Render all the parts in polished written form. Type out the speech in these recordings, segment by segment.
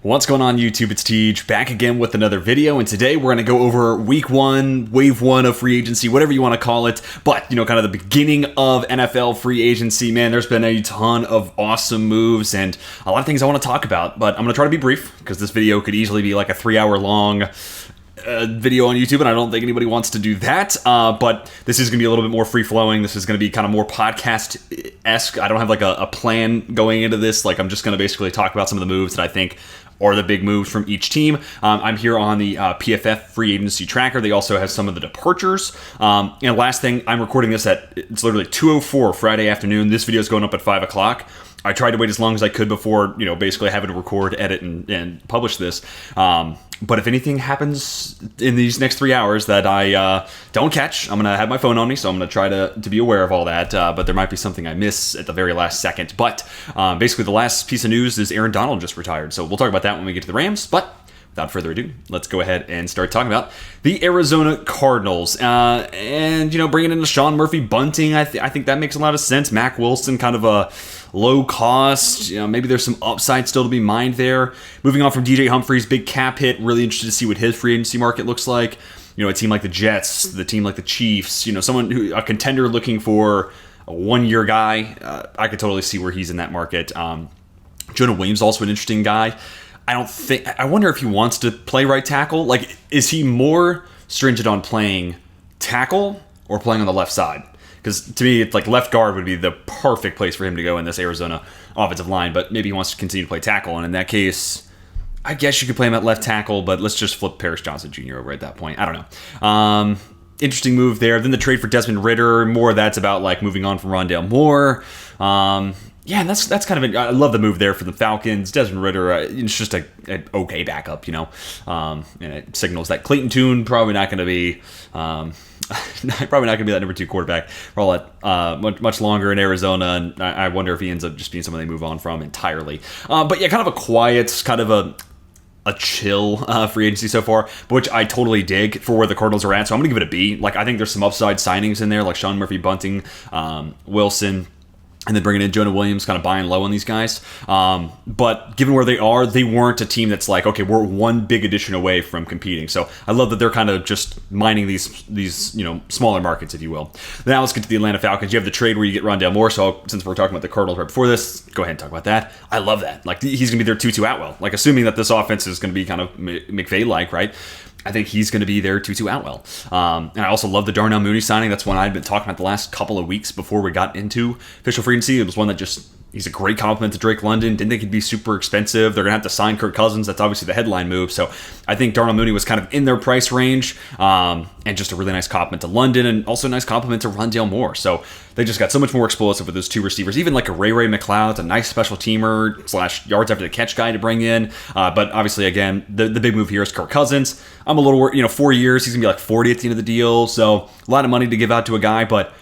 What's going on YouTube? It's Tej, back again with another video, and today we're going to go over week one, wave one of free agency, whatever you want to call it, but, kind of the beginning of NFL free agency. Man, there's been a ton of awesome moves and a lot of things I want to talk about, but I'm going to try to be brief, because this video could easily be like a 3-hour long video on YouTube, and I don't think anybody wants to do that, but this is going to be a little bit more free-flowing. This is going to be kind of more podcast-esque. I don't have like a plan going into this. Like, I'm just going to basically talk about some of the moves that I think are the big moves from each team. I'm here on the PFF free agency tracker. They also have some of the departures. And last thing, I'm recording this it's literally 2:04 Friday afternoon. This video is going up at 5 o'clock. I tried to wait as long as I could before, basically having to record, edit, and publish this. But if anything happens in these next 3 hours that I don't catch, I'm going to have my phone on me, so I'm going to try to be aware of all that. But there might be something I miss at the very last second. But basically, the last piece of news is Aaron Donald just retired. So we'll talk about that when we get to the Rams. But without further ado, let's go ahead and start talking about the Arizona Cardinals. And, bringing in Sean Murphy Bunting, I think that makes a lot of sense. Mac Wilson, kind of a low cost. Maybe there's some upside still to be mined there. Moving on from DJ Humphries, big cap hit. Really interested to see what his free agency market looks like. A team like the Jets, the team like the Chiefs, a contender looking for a one-year guy. I could totally see where he's in that market. Jonah Williams, also an interesting guy. I wonder if he wants to play right tackle. Like, is he more stringent on playing tackle or playing on the left side? Because to me, it's like left guard would be the perfect place for him to go in this Arizona offensive line, but maybe he wants to continue to play tackle. And in that case, I guess you could play him at left tackle, but let's just flip Paris Johnson Jr. over at that point. I don't know. Interesting move there. Then the trade for Desmond Ridder, more of that's about like moving on from Rondale Moore. Yeah, and that's kind of I love the move there for the Falcons. Desmond Ridder, it's just an okay backup, and it signals that Clayton Tune probably not going to be that number 2 quarterback for all that much longer in Arizona, and I wonder if he ends up just being someone they move on from entirely. But yeah, kind of a quiet, kind of a chill free agency so far, which I totally dig for where the Cardinals are at. So I'm going to give it a B. Like, I think there's some upside signings in there, like Sean Murphy Bunting, Wilson, and then bringing in Jonah Williams, kind of buying low on these guys. But given where they are, they weren't a team that's like, okay, we're one big addition away from competing. So I love that they're kind of just mining these smaller markets, if you will. Now let's get to the Atlanta Falcons. You have the trade where you get Rondale Moore. So since we're talking about the Cardinals right before this, go ahead and talk about that. I love that. Like, he's going to be their Tutu Atwell. Like, assuming that this offense is going to be kind of McVay-like, right? I think he's going to be their Tutu Atwell. And I also love the Darnell Mooney signing. That's one I'd been talking about the last couple of weeks before we got into official free agency. It was one that he's a great compliment to Drake London. Didn't think he'd be super expensive. They're going to have to sign Kirk Cousins. That's obviously the headline move. So I think Darnell Mooney was kind of in their price range. And just a really nice compliment to London, and also a nice compliment to Rondale Moore. So they just got so much more explosive with those two receivers. Even like a Ray McLeod's a nice special teamer / yards after the catch guy to bring in. But obviously, again, the big move here is Kirk Cousins. I'm a little worried, 4 years, he's going to be like 40 at the end of the deal. So a lot of money to give out to a guy, but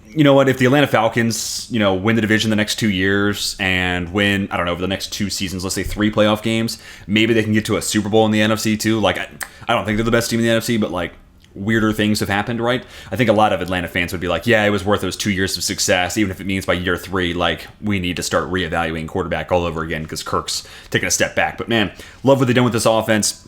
you know what? If the Atlanta Falcons, win the division the next 2 years and win, I don't know, over the next 2 seasons, let's say 3 playoff games, maybe they can get to a Super Bowl in the NFC too. Like, I don't think they're the best team in the NFC, but like, weirder things have happened, right? I think a lot of Atlanta fans would be like, yeah, it was worth those 2 years of success, even if it means by year 3, like, we need to start reevaluating quarterback all over again because Kirk's taking a step back. But man, love what they've done with this offense.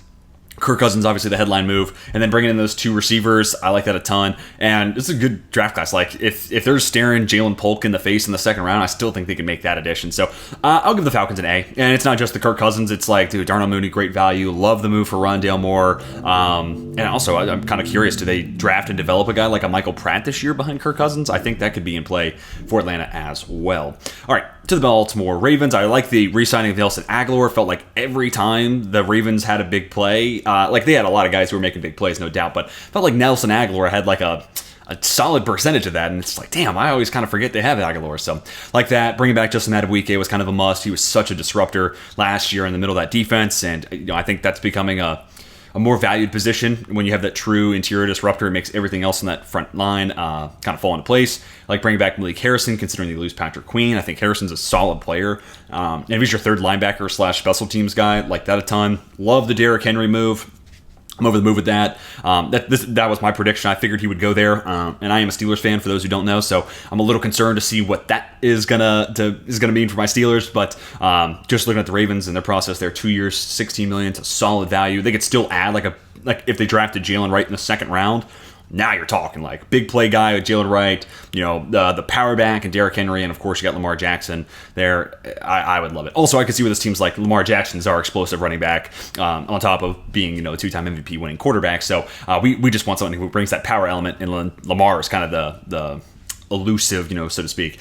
Kirk Cousins, obviously the headline move, and then bringing in those 2 receivers, I like that a ton. And it's a good draft class. Like, if they're staring Jalen Polk in the face in the second round, I still think they can make that addition. So I'll give the Falcons an A. And it's not just the Kirk Cousins. It's like, dude, Darnell Mooney, great value. Love the move for Rondale Moore. And also, I'm kind of curious, do they draft and develop a guy like a Michael Pratt this year behind Kirk Cousins? I think that could be in play for Atlanta as well. All right, to the Baltimore Ravens. I like the re-signing of Nelson Agholor. Felt like every time the Ravens had a big play, like they had a lot of guys who were making big plays, no doubt, but felt like Nelson Agholor had like a solid percentage of that, and it's like, damn, I always kind of forget they have Agholor. So like that, bringing back Justin Madubuike was kind of a must. He was such a disruptor last year in the middle of that defense, and I think that's becoming a more valued position when you have that true interior disruptor. It makes everything else in that front line kind of fall into place. I like bringing back Malik Harrison, considering they lose Patrick Queen. I think Harrison's a solid player. And if he's your third linebacker / special teams guy, like that a ton. Love the Derrick Henry move. I'm over the move with that. That was my prediction. I figured he would go there, and I am a Steelers fan for those who don't know, so I'm a little concerned to see what that is gonna mean for my Steelers. But just looking at the Ravens and their process, they're 2 years, $16 million, to solid value. They could still add like if they drafted Jalen Wright in the second round. Now you're talking like big play guy with Jalen Wright, the power back and Derrick Henry, and of course you got Lamar Jackson there. I would love it. Also, I could see where this team's like Lamar Jackson's our explosive running back, on top of being a two-time MVP winning quarterback. So we just want someone who brings that power element, and Lamar is kind of the elusive, so to speak,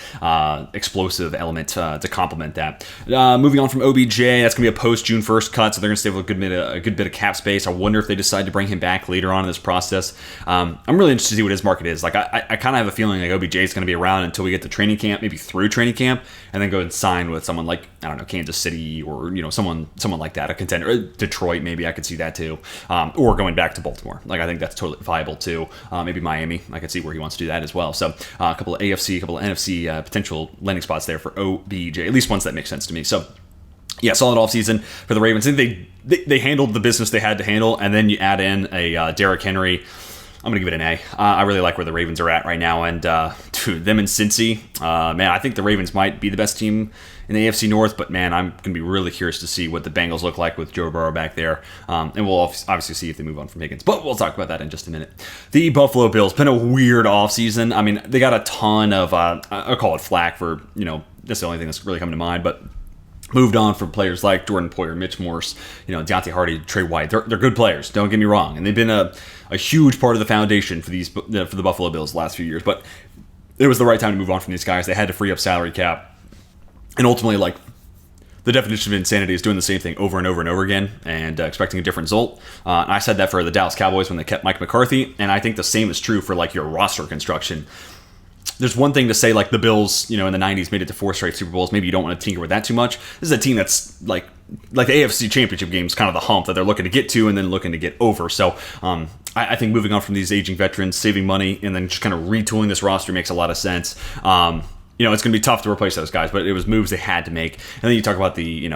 explosive element to complement that. Moving on from OBJ, that's going to be a post-June 1st cut, so they're going to save a good bit of cap space. I wonder if they decide to bring him back later on in this process. I'm really interested to see what his market is. Like, I kind of have a feeling like OBJ is going to be around until we get to training camp, maybe through training camp, and then go and sign with someone like, I don't know, Kansas City, or someone like that, a contender. Detroit, maybe I could see that too, or going back to Baltimore. Like, I think that's totally viable too. Maybe Miami, I could see where he wants to do that as well. So a couple of AFC, a couple of NFC potential landing spots there for OBJ, at least ones that make sense to me. So yeah, solid offseason for the Ravens. I think they handled the business they had to handle, and then you add in a Derrick Henry. I'm going to give it an A. I really like where the Ravens are at right now, and dude, them and Cincy, man, I think the Ravens might be the best team in the AFC North, but man, I'm going to be really curious to see what the Bengals look like with Joe Burrow back there, and we'll obviously see if they move on from Higgins, but we'll talk about that in just a minute. The Buffalo Bills, been a weird offseason. I mean, they got a ton of, I'll call it flack for, that's the only thing that's really coming to mind, but moved on from players like Jordan Poyer, Mitch Morse, Deontay Hardy, Trey White. They're good players, don't get me wrong, and they've been a huge part of the foundation for the Buffalo Bills the last few years, but it was the right time to move on from these guys. They had to free up salary cap. And ultimately, like, the definition of insanity is doing the same thing over and over and over again and expecting a different result. And I said that for the Dallas Cowboys when they kept Mike McCarthy, and I think the same is true for, like, your roster construction. There's one thing to say, like, the Bills, in the 90s made it to 4 straight Super Bowls. Maybe you don't want to tinker with that too much. This is a team that's, like the AFC Championship game is kind of the hump that they're looking to get to and then looking to get over. So I think moving on from these aging veterans, saving money, and then just kind of retooling this roster makes a lot of sense. It's going to be tough to replace those guys, but it was moves they had to make. And then you talk about the,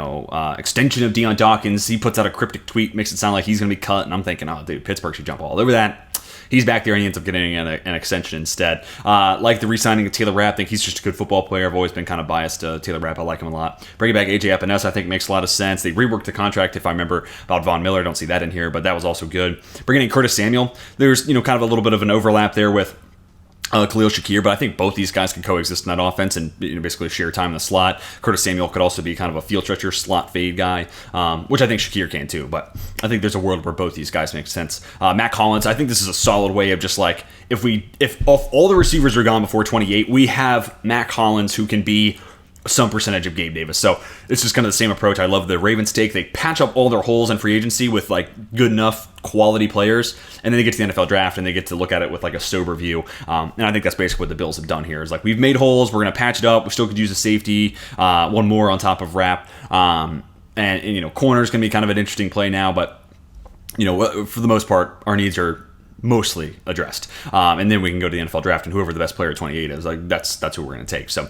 extension of Deion Dawkins. He puts out a cryptic tweet, makes it sound like he's going to be cut, and I'm thinking, oh, dude, Pittsburgh should jump all over that. He's back there, and he ends up getting an extension instead. Like the re-signing of Taylor Rapp. I think he's just a good football player. I've always been kind of biased to Taylor Rapp. I like him a lot. Bringing back A.J. Epinesa, I think, makes a lot of sense. They reworked the contract, if I remember, about Von Miller. I don't see that in here, but that was also good. Bringing in Curtis Samuel. There's, kind of a little bit of an overlap there with Khalil Shakir, but I think both these guys can coexist in that offense and basically share time in the slot. Curtis Samuel could also be kind of a field stretcher, slot fade guy, which I think Shakir can too, but I think there's a world where both these guys make sense. Matt Collins, I think this is a solid way of just like, if all the receivers are gone before 28, we have Matt Collins who can be some percentage of Gabe Davis. So it's just kind of the same approach. I love the Ravens take. They patch up all their holes in free agency with like good enough quality players, and then they get to the NFL draft and they get to look at it with like a sober view. And I think that's basically what the Bills have done here. Is like, we've made holes, we're going to patch it up. We still could use a safety, one more on top of Rapp. And corner is going to be kind of an interesting play now, but for the most part, our needs are mostly addressed, and then we can go to the NFL draft, and whoever the best player at 28 is, like, that's who we're going to take. So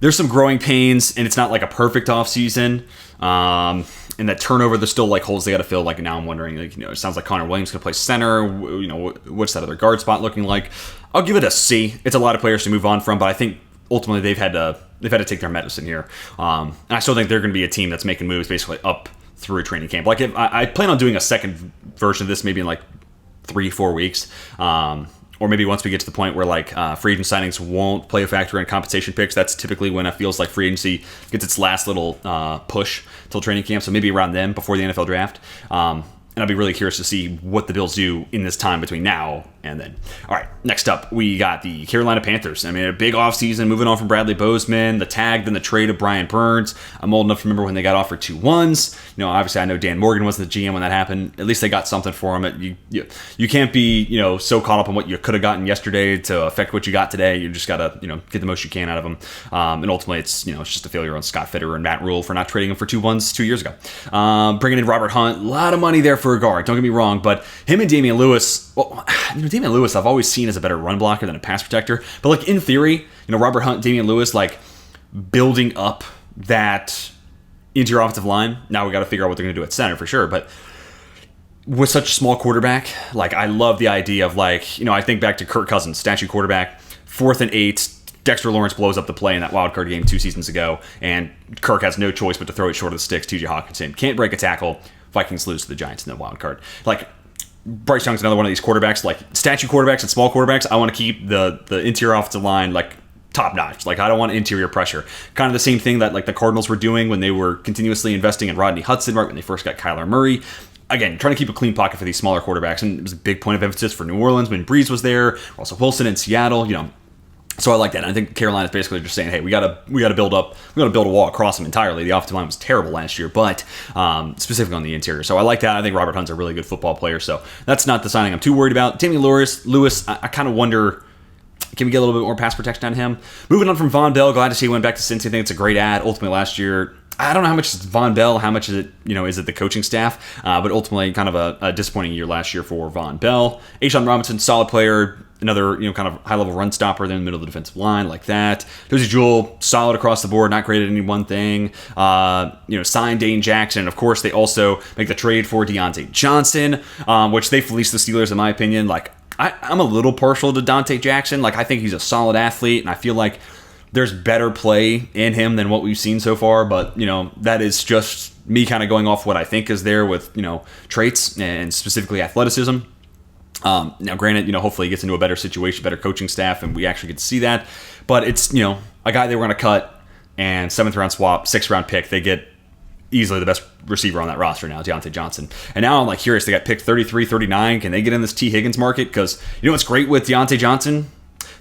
there's some growing pains, and it's not like a perfect offseason. And that turnover, there's still like holes they got to fill. Like, now I'm wondering, like, it sounds like Connor Williams going to play center. What's that other guard spot looking like? I'll give it a C. It's a lot of players to move on from, but I think ultimately they've had to take their medicine here. And I still think they're going to be a team that's making moves basically up through training camp. Like, if I plan on doing a second version of this maybe in like 3-4 weeks, or maybe once we get to the point where like free agent signings won't play a factor in compensation picks. That's typically when it feels like free agency gets its last little push till training camp. So maybe around then, before the NFL draft. And I'll be really curious to see what the Bills do in this time between now and then. All right, next up, we got the Carolina Panthers. I mean, a big offseason, moving on from Bradley Bozeman, the tag, then the trade of Brian Burns. I'm old enough to remember when they got offered 2 1s. Obviously, I know Dan Morgan wasn't the GM when that happened. At least they got something for him. You can't be, so caught up on what you could have gotten yesterday to affect what you got today. You just got to, get the most you can out of them. And ultimately, it's just a failure on Scott Fitterer and Matt Rule for not trading him for 2 1s 2 years ago. Bringing in Robert Hunt, a lot of money there for a guard, don't get me wrong, but him and Damian Lewis, Damian Lewis I've always seen as a better run blocker than a pass protector, but like in theory, Robert Hunt, Damian Lewis, like building up that interior offensive line. Now we got to figure out what they're going to do at center for sure, but with such a small quarterback, like I love the idea of like, I think back to Kirk Cousins, statue quarterback, 4th and 8. Dexter Lawrence blows up the play in that wild card game 2 seasons ago, and Kirk has no choice but to throw it short of the sticks. T.J. Hawkinson can't break a tackle. Vikings lose to the Giants in the wild card. Like, Bryce Young's another one of these quarterbacks, like statue quarterbacks and small quarterbacks. I want to keep the interior offensive line like top notch. Like, I don't want interior pressure. Kind of the same thing that like the Cardinals were doing when they were continuously investing in Rodney Hudson right when they first got Kyler Murray. Again, trying to keep a clean pocket for these smaller quarterbacks, and it was a big point of emphasis for New Orleans when Breeze was there. Russell Wilson in Seattle, So I like that. And I think Carolina's basically just saying, hey, we gotta build a wall across them entirely. The offensive line was terrible last year, but specifically on the interior. So I like that. I think Robert Hunt's a really good football player. So that's not the signing I'm too worried about. Tammy Lewis, I kind of wonder, can we get a little bit more pass protection on him? Moving on from Von Bell, glad to see he went back to Cincy. I think it's a great ad. Ultimately last year, I don't know how much is Von Bell, how much is it, is it the coaching staff? But ultimately kind of a disappointing year last year for Von Bell. A'Shawn Robinson, solid player. Another, kind of high-level run stopper there in the middle of the defensive line like that. Dozy Jewell, solid across the board, not great at any one thing. Signed Dane Jackson. Of course, they also make the trade for Deontay Johnson, which they fleeced the Steelers, in my opinion. Like, I'm a little partial to Deontay Jackson. Like, I think he's a solid athlete, and I feel like there's better play in him than what we've seen so far. But, that is just me kind of going off what I think is there with, traits and specifically athleticism. Now, granted, hopefully he gets into a better situation, better coaching staff, and we actually get to see that. But it's, a guy they were going to cut and 7th round swap, 6th round pick. They get easily the best receiver on that roster now, Deontay Johnson. And now I'm like curious, they got picked 33, 39. Can they get in this T. Higgins market? Because what's great with Deontay Johnson?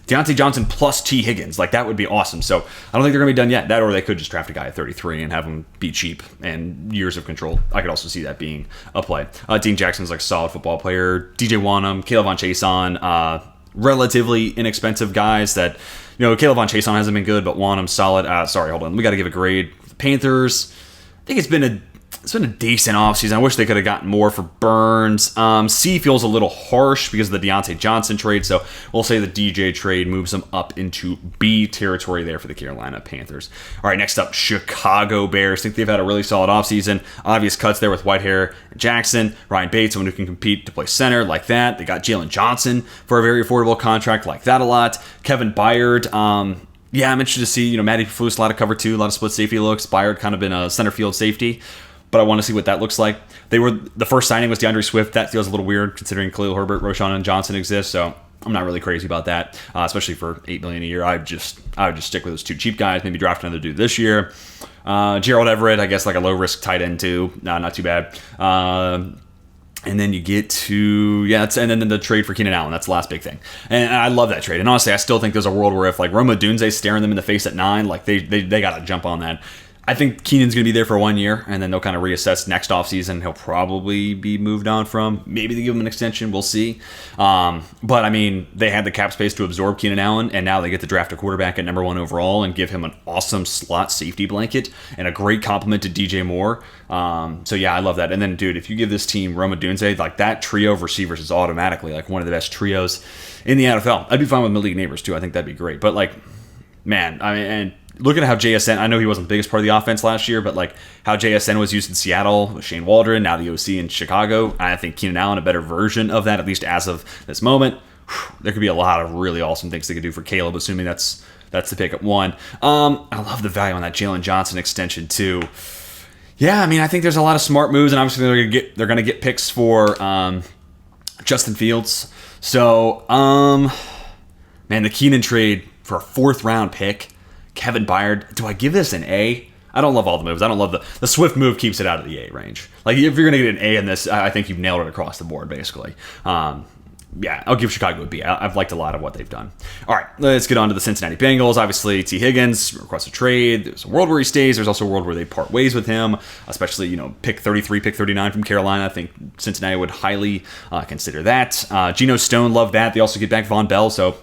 Deontay Johnson plus T. Higgins, like that would be awesome. So I don't think they're going to be done yet. That, or they could just draft a guy at 33 and have him be cheap and years of control. I could also see that being a play. Dean Jackson's like a solid football player. DJ Wanham, Caleb Von Chason, relatively inexpensive guys that, Caleb Von Chason hasn't been good, but Wanham's solid. Hold on. We got to give a grade. The Panthers, I think it's been a decent offseason. I wish they could have gotten more for Burns. C feels a little harsh because of the Deontay Johnson trade, so we'll say the DJ trade moves them up into B territory there for the Carolina Panthers. All right, next up, Chicago Bears. I think they've had a really solid offseason. Obvious cuts there with Whitehair and Jackson. Ryan Bates, someone who can compete to play center like that. They got Jalen Johnson for a very affordable contract like that a lot. Kevin Byard, I'm interested to see, Matty Perflus, a lot of cover two, a lot of split safety looks. Byard kind of been a center field safety, but I want to see what that looks like. The first signing was DeAndre Swift. That feels a little weird considering Khalil Herbert, Roschon, and Johnson exist. So I'm not really crazy about that, especially for $8 million a year. I would just stick with those two cheap guys. Maybe draft another dude this year. Gerald Everett, I guess like a low risk tight end too. Not too bad. And then you get to, and then the trade for Keenan Allen. That's the last big thing. And I love that trade. And honestly, I still think there's a world where if like Roma Dunze's staring them in the face at 9, like they got to jump on that. I think Keenan's going to be there for 1 year, and then they'll kind of reassess next offseason. He'll probably be moved on from. Maybe they give him an extension. We'll see. But, I mean, they had the cap space to absorb Keenan Allen, and now they get to draft a quarterback at number 1 overall and give him an awesome slot safety blanket and a great compliment to DJ Moore. I love that. And then, dude, if you give this team Roma Dunze, like that trio of receivers is automatically like one of the best trios in the NFL. I'd be fine with Malik Neighbors, too. I think that'd be great. But, like, man, I mean, and looking at how JSN, I know he wasn't the biggest part of the offense last year, but like how JSN was used in Seattle with Shane Waldron, now the OC in Chicago, I think Keenan Allen a better version of that, at least as of this moment. There could be a lot of really awesome things they could do for Caleb, assuming that's the pick at 1. I love the value on that Jalen Johnson extension too. Yeah, I mean, I think there's a lot of smart moves, and obviously they're gonna get picks for Justin Fields. So, man, the Keenan trade for a 4th round pick. Kevin Byard, do I give this an A? I don't love all the moves. I don't love the Swift move keeps it out of the A range. Like, if you're going to get an A in this, I think you've nailed it across the board, basically. I'll give Chicago a B. I've liked a lot of what they've done. All right, let's get on to the Cincinnati Bengals. Obviously, T. Higgins requests a trade. There's a world where he stays. There's also a world where they part ways with him, especially, pick 33, pick 39 from Carolina. I think Cincinnati would highly consider that. Geno Stone, love that. They also get back Von Bell, so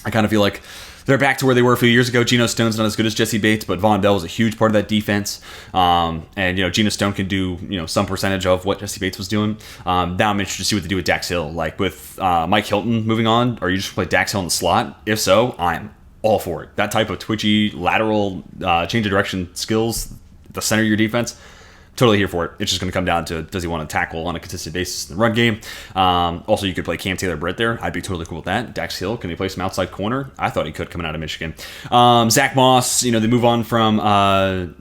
I kind of feel like they're back to where they were a few years ago. Geno Stone's not as good as Jesse Bates, but Von Bell was a huge part of that defense. Geno Stone can do, some percentage of what Jesse Bates was doing. Now I'm interested to see what they do with Dax Hill. Like with Mike Hilton moving on, are you just play Dax Hill in the slot? If so, I'm all for it. That type of twitchy, lateral, change of direction skills at the center of your defense, totally here for it. It's just going to come down to, does he want to tackle on a consistent basis in the run game? Also, you could play Cam Taylor-Britt there. I'd be totally cool with that. Dax Hill, can he play some outside corner? I thought he could coming out of Michigan. Zach Moss, they move on from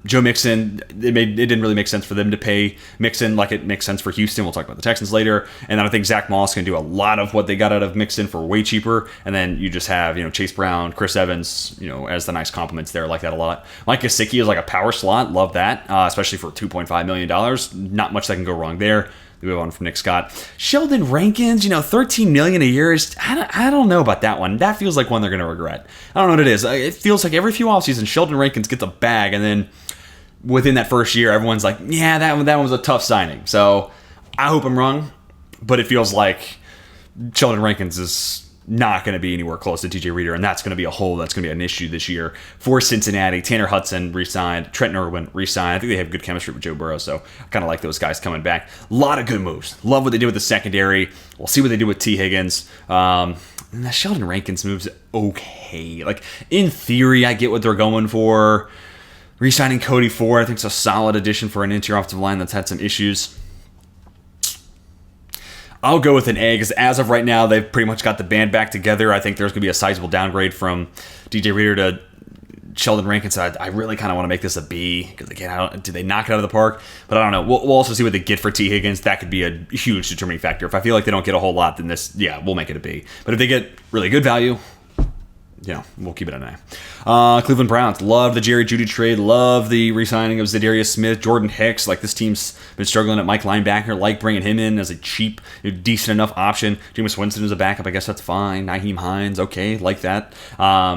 Joe Mixon. It didn't really make sense for them to pay Mixon like it makes sense for Houston. We'll talk about the Texans later. And then I think Zach Moss can do a lot of what they got out of Mixon for way cheaper. And then you just have, Chase Brown, Chris Evans, as the nice compliments there. I like that a lot. Mike Gesicki is like a power slot. Love that, especially for $2.5 million. Not much that can go wrong there. We move on from Nick Scott. Sheldon Rankins, $13 million a year is, I don't know about that one. That feels like one they're going to regret. I don't know what it is. It feels like every few offseasons, Sheldon Rankins gets a bag, and then within that first year, everyone's like, yeah, that one was a tough signing. So I hope I'm wrong, but it feels like Sheldon Rankins is not going to be anywhere close to TJ Reader, and that's going to be a hole that's going to be an issue this year for Cincinnati. Tanner Hudson re-signed, Trent Irwin re-signed. I think they have good chemistry with Joe Burrow, so I kind of like those guys coming back. A lot of good moves. Love what they did with the secondary. We'll see what they do with T. Higgins. And the Sheldon Rankins move's okay. Like, in theory, I get what they're going for. Re-signing Cody Ford, I think it's a solid addition for an interior offensive line that's had some issues. I'll go with an A, because as of right now, they've pretty much got the band back together. I think there's going to be a sizable downgrade from DJ Reader to Sheldon Rankins. I really kind of want to make this a B, because again, do they knock it out of the park? But I don't know. We'll also see what they get for T. Higgins. That could be a huge determining factor. If I feel like they don't get a whole lot, then we'll make it a B. But if they get really good value, we'll keep it at an A. Cleveland Browns. Love the Jerry Jeudy trade. Love the re-signing of Zadarius Smith. Jordan Hicks. Like, this team's been struggling at Mike linebacker. Like bringing him in as a cheap, decent enough option. Jameis Winston is a backup. I guess that's fine. Naheem Hines. Okay, like that.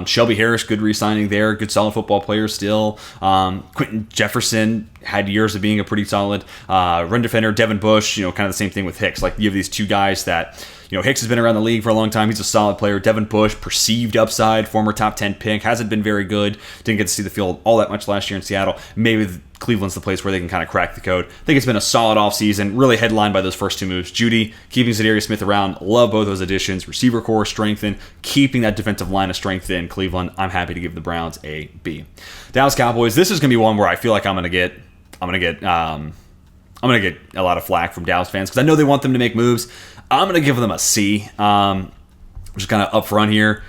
Shelby Harris. Good re-signing there. Good solid football player still. Quentin Jefferson had years of being a pretty solid run defender. Devin Bush. Kind of the same thing with Hicks. Like, you have these two guys that... Hicks has been around the league for a long time. He's a solid player. Devin Bush, perceived upside, former top 10 pick, hasn't been very good. Didn't get to see the field all that much last year in Seattle. Maybe Cleveland's the place where they can kind of crack the code. I think it's been a solid offseason, really headlined by those first two moves. Jeudy, keeping Zadarius Smith around. Love both those additions. Receiver core strengthened, keeping that defensive line of strength in Cleveland. I'm happy to give the Browns a B. Dallas Cowboys. This is going to be one where I feel like I'm going to get a lot of flack from Dallas fans, because I know they want them to make moves. I'm going to give them a C. Just kind of upfront here.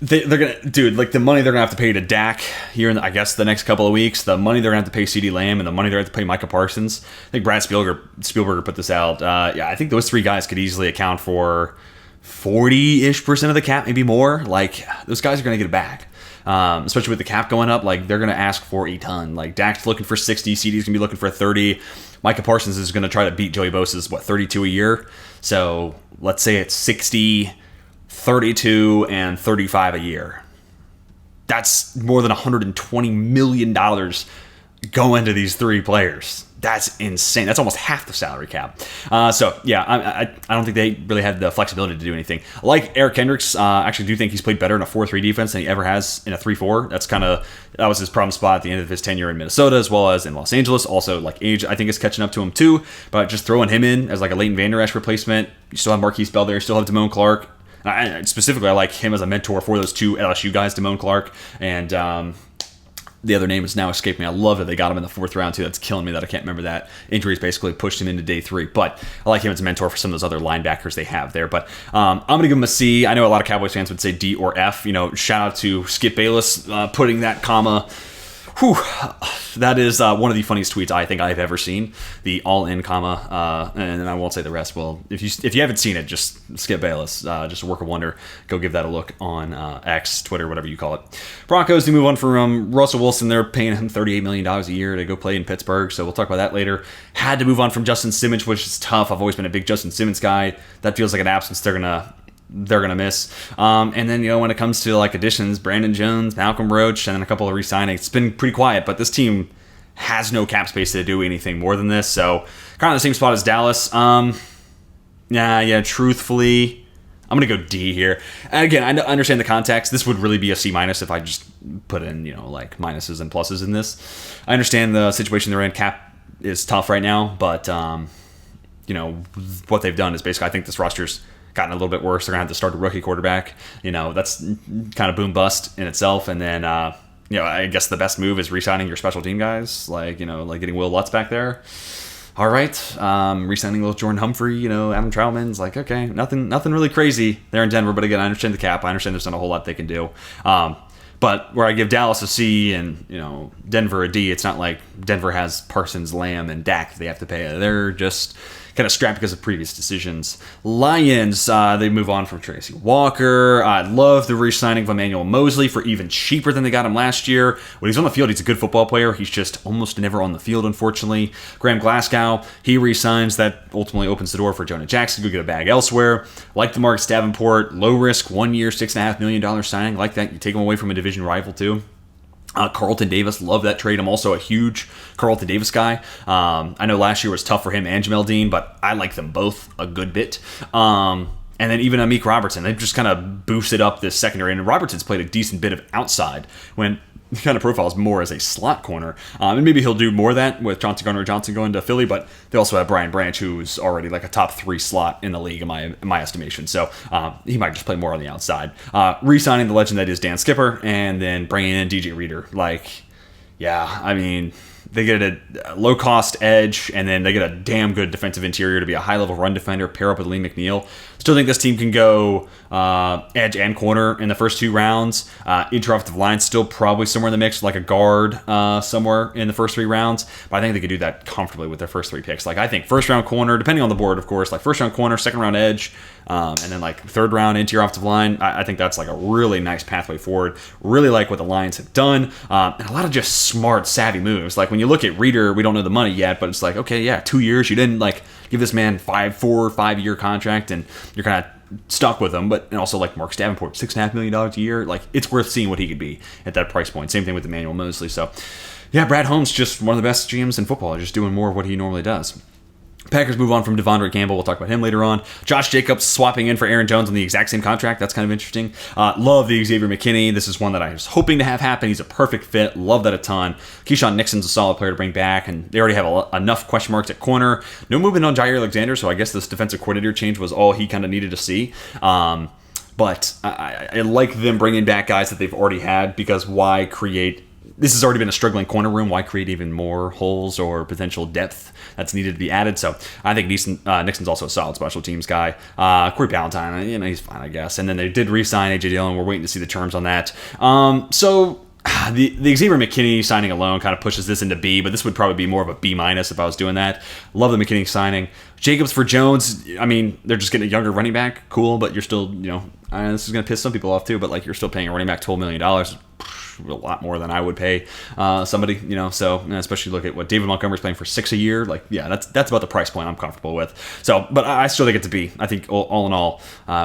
They're going to, like, the money they're going to have to pay to Dak here in, I guess, the next couple of weeks, the money they're going to have to pay CeeDee Lamb, and the money they're going to have to pay Micah Parsons. I think Brad Spielberger put this out. I think those three guys could easily account for 40-ish% of the cap, maybe more. Like, those guys are going to get it back. Especially with the cap going up, like, they're going to ask for a ton. Like, Dak's looking for 60, CD's going to be looking for 30. Micah Parsons is going to try to beat Joey Bosa's, 32 a year? So let's say it's 60, 32, and 35 a year. That's more than $120 million going to these three players. That's insane. That's almost half the salary cap. I don't think they really had the flexibility to do anything. Like Eric Kendricks, actually do think he's played better in a 4-3 defense than he ever has in a 3-4. That was his problem spot at the end of his tenure in Minnesota, as well as in Los Angeles. Also, like, age, I think, is catching up to him too. But just throwing him in as like a Leighton Vander Esch replacement, you still have Marquise Bell there, you still have Damone Clark. Specifically, I like him as a mentor for those two LSU guys, Damone Clark and the other name is now escaping me. I love that they got him in the 4th round too. That's killing me that I can't remember that. Injuries basically pushed him into day 3. But I like him as a mentor for some of those other linebackers they have there. But I'm going to give him a C. I know a lot of Cowboys fans would say D or F. Shout out to Skip Bayless putting that comma. Whew, that is one of the funniest tweets I think I've ever seen. The all-in comma, and I won't say the rest. Well, if you haven't seen it, just Skip Bayless, just a work of wonder. Go give that a look on X, Twitter, whatever you call it. Broncos to move on from Russell Wilson. They're paying him $38 million a year to go play in Pittsburgh, so we'll talk about that later. Had to move on from Justin Simmons, which is tough. I've always been a big Justin Simmons guy. That feels like an absence they're gonna miss. And then, when it comes to like additions, Brandon Jones, Malcolm Roach, and then a couple of re-signings, it's been pretty quiet, but this team has no cap space to do anything more than this. So kind of the same spot as Dallas. Truthfully, I'm gonna go D here. And again, I understand the context. This would really be a C- if I just put in, like minuses and pluses in this. I understand the situation they're in. Cap is tough right now, but what they've done is basically, I think this roster's gotten a little bit worse. They're going to have to start a rookie quarterback. That's kind of boom bust in itself. And then, I guess the best move is re-signing your special team guys, like getting Will Lutz back there. All right, re-signing little Jordan Humphrey, Adam Troutman's like, okay, nothing really crazy there in Denver, but again, I understand the cap. I understand there's not a whole lot they can do. But where I give Dallas a C and Denver a D, it's not like Denver has Parsons, Lamb, and Dak that they have to pay. They're just kind of strapped because of previous decisions. Lions, they move on from Tracy Walker. I love the re-signing of Emmanuel Mosley for even cheaper than they got him last year. When he's on the field, he's a good football player. He's just almost never on the field, unfortunately. Graham Glasgow, he re-signs. That ultimately opens the door for Jonah Jackson to go get a bag elsewhere. Like the Marcus Davenport, low risk, 1 year, $6.5 million signing. Like that. You take him away from a division rival, too. Carlton Davis, love that trade. I'm also a huge Carlton Davis guy. I know last year was tough for him and Jamel Dean, but I like them both a good bit. And then even Amik Robertson, they've just kind of boosted up this secondary. And Robertson's played a decent bit of outside when he kind of profiles more as a slot corner. And maybe he'll do more of that with Johnson going to Philly, but they also have Brian Branch, who's already like a top 3 slot in the league in my estimation. So he might just play more on the outside. Re-signing the legend that is Dan Skipper, and then bringing in DJ Reader. They get a low-cost edge, and then they get a damn good defensive interior to be a high-level run defender, pair up with Lee McNeil. Still think this team can go edge and corner in the first 2 rounds. Inter-offensive line still probably somewhere in the mix, like a guard somewhere in the first 3 rounds. But I think they could do that comfortably with their first 3 picks. Like, I think first-round corner, depending on the board, of course, like first-round corner, second-round edge, and then like third-round interior offensive line. I think that's like a really nice pathway forward. Really like what the Lions have done. And a lot of just smart, savvy moves. Like when you look at Reader, we don't know the money yet, but it's like, okay, yeah, 2 years. You didn't like give this man 4 or 5 year contract, and you're kind of stuck with him. But and also like Marcus Davenport, $6.5 million a year. Like it's worth seeing what he could be at that price point. Same thing with Emmanuel Mosley. So yeah, Brad Holmes, just one of the best GMs in football, just doing more of what he normally does. Packers move on from Devondre Campbell. We'll talk about him later on. Josh Jacobs swapping in for Aaron Jones on the exact same contract. That's kind of interesting. Love the Xavier McKinney. This is one that I was hoping to have happen. He's a perfect fit. Love that a ton. Keyshawn Nixon's a solid player to bring back, and they already have enough question marks at corner. No movement on Jair Alexander, so I guess this defensive coordinator change was all he kind of needed to see. But I like them bringing back guys that they've already had, because why create... This has already been a struggling corner room. Why create even more holes or potential depth that's needed to be added? So I think Nixon's also a solid special teams guy. Corey Ballantyne, he's fine, I guess. And then they did re-sign A.J. Dillon. We're waiting to see the terms on that. The Xavier McKinney signing alone kind of pushes this into B, but this would probably be more of a B- if I was doing that. Love the McKinney signing. Jacobs for Jones, they're just getting a younger running back. Cool, but you're still, this is going to piss some people off too, but like you're still paying a running back $12 million. A lot more than I would pay somebody, so especially look at what David Montgomery's playing for $6 a year. Like, yeah, that's about the price point I'm comfortable with. So, but I still think it's a B. I think all in all,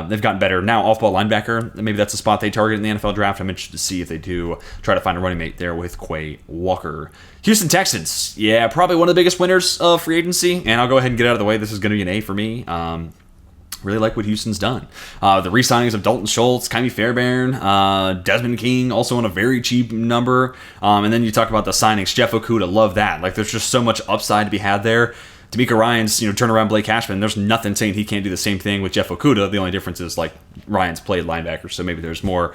they've gotten better. Now, off-ball linebacker, maybe that's the spot they target in the NFL draft. I'm interested to see if they do try to find a running mate there with Quay Walker. Houston Texans, yeah, probably one of the biggest winners of free agency, and I'll go ahead and get out of the way. This is going to be an A for me. Really like what Houston's done. The re-signings of Dalton Schultz, Kyrie Fairbairn, Desmond King, also on a very cheap number. And then you talk about the signings, Jeff Okudah, love that. Like, there's just so much upside to be had there. D'Amico Ryans, turn around Blake Cashman. There's nothing saying he can't do the same thing with Jeff Okudah. The only difference is, like, Ryans played linebacker, so maybe there's more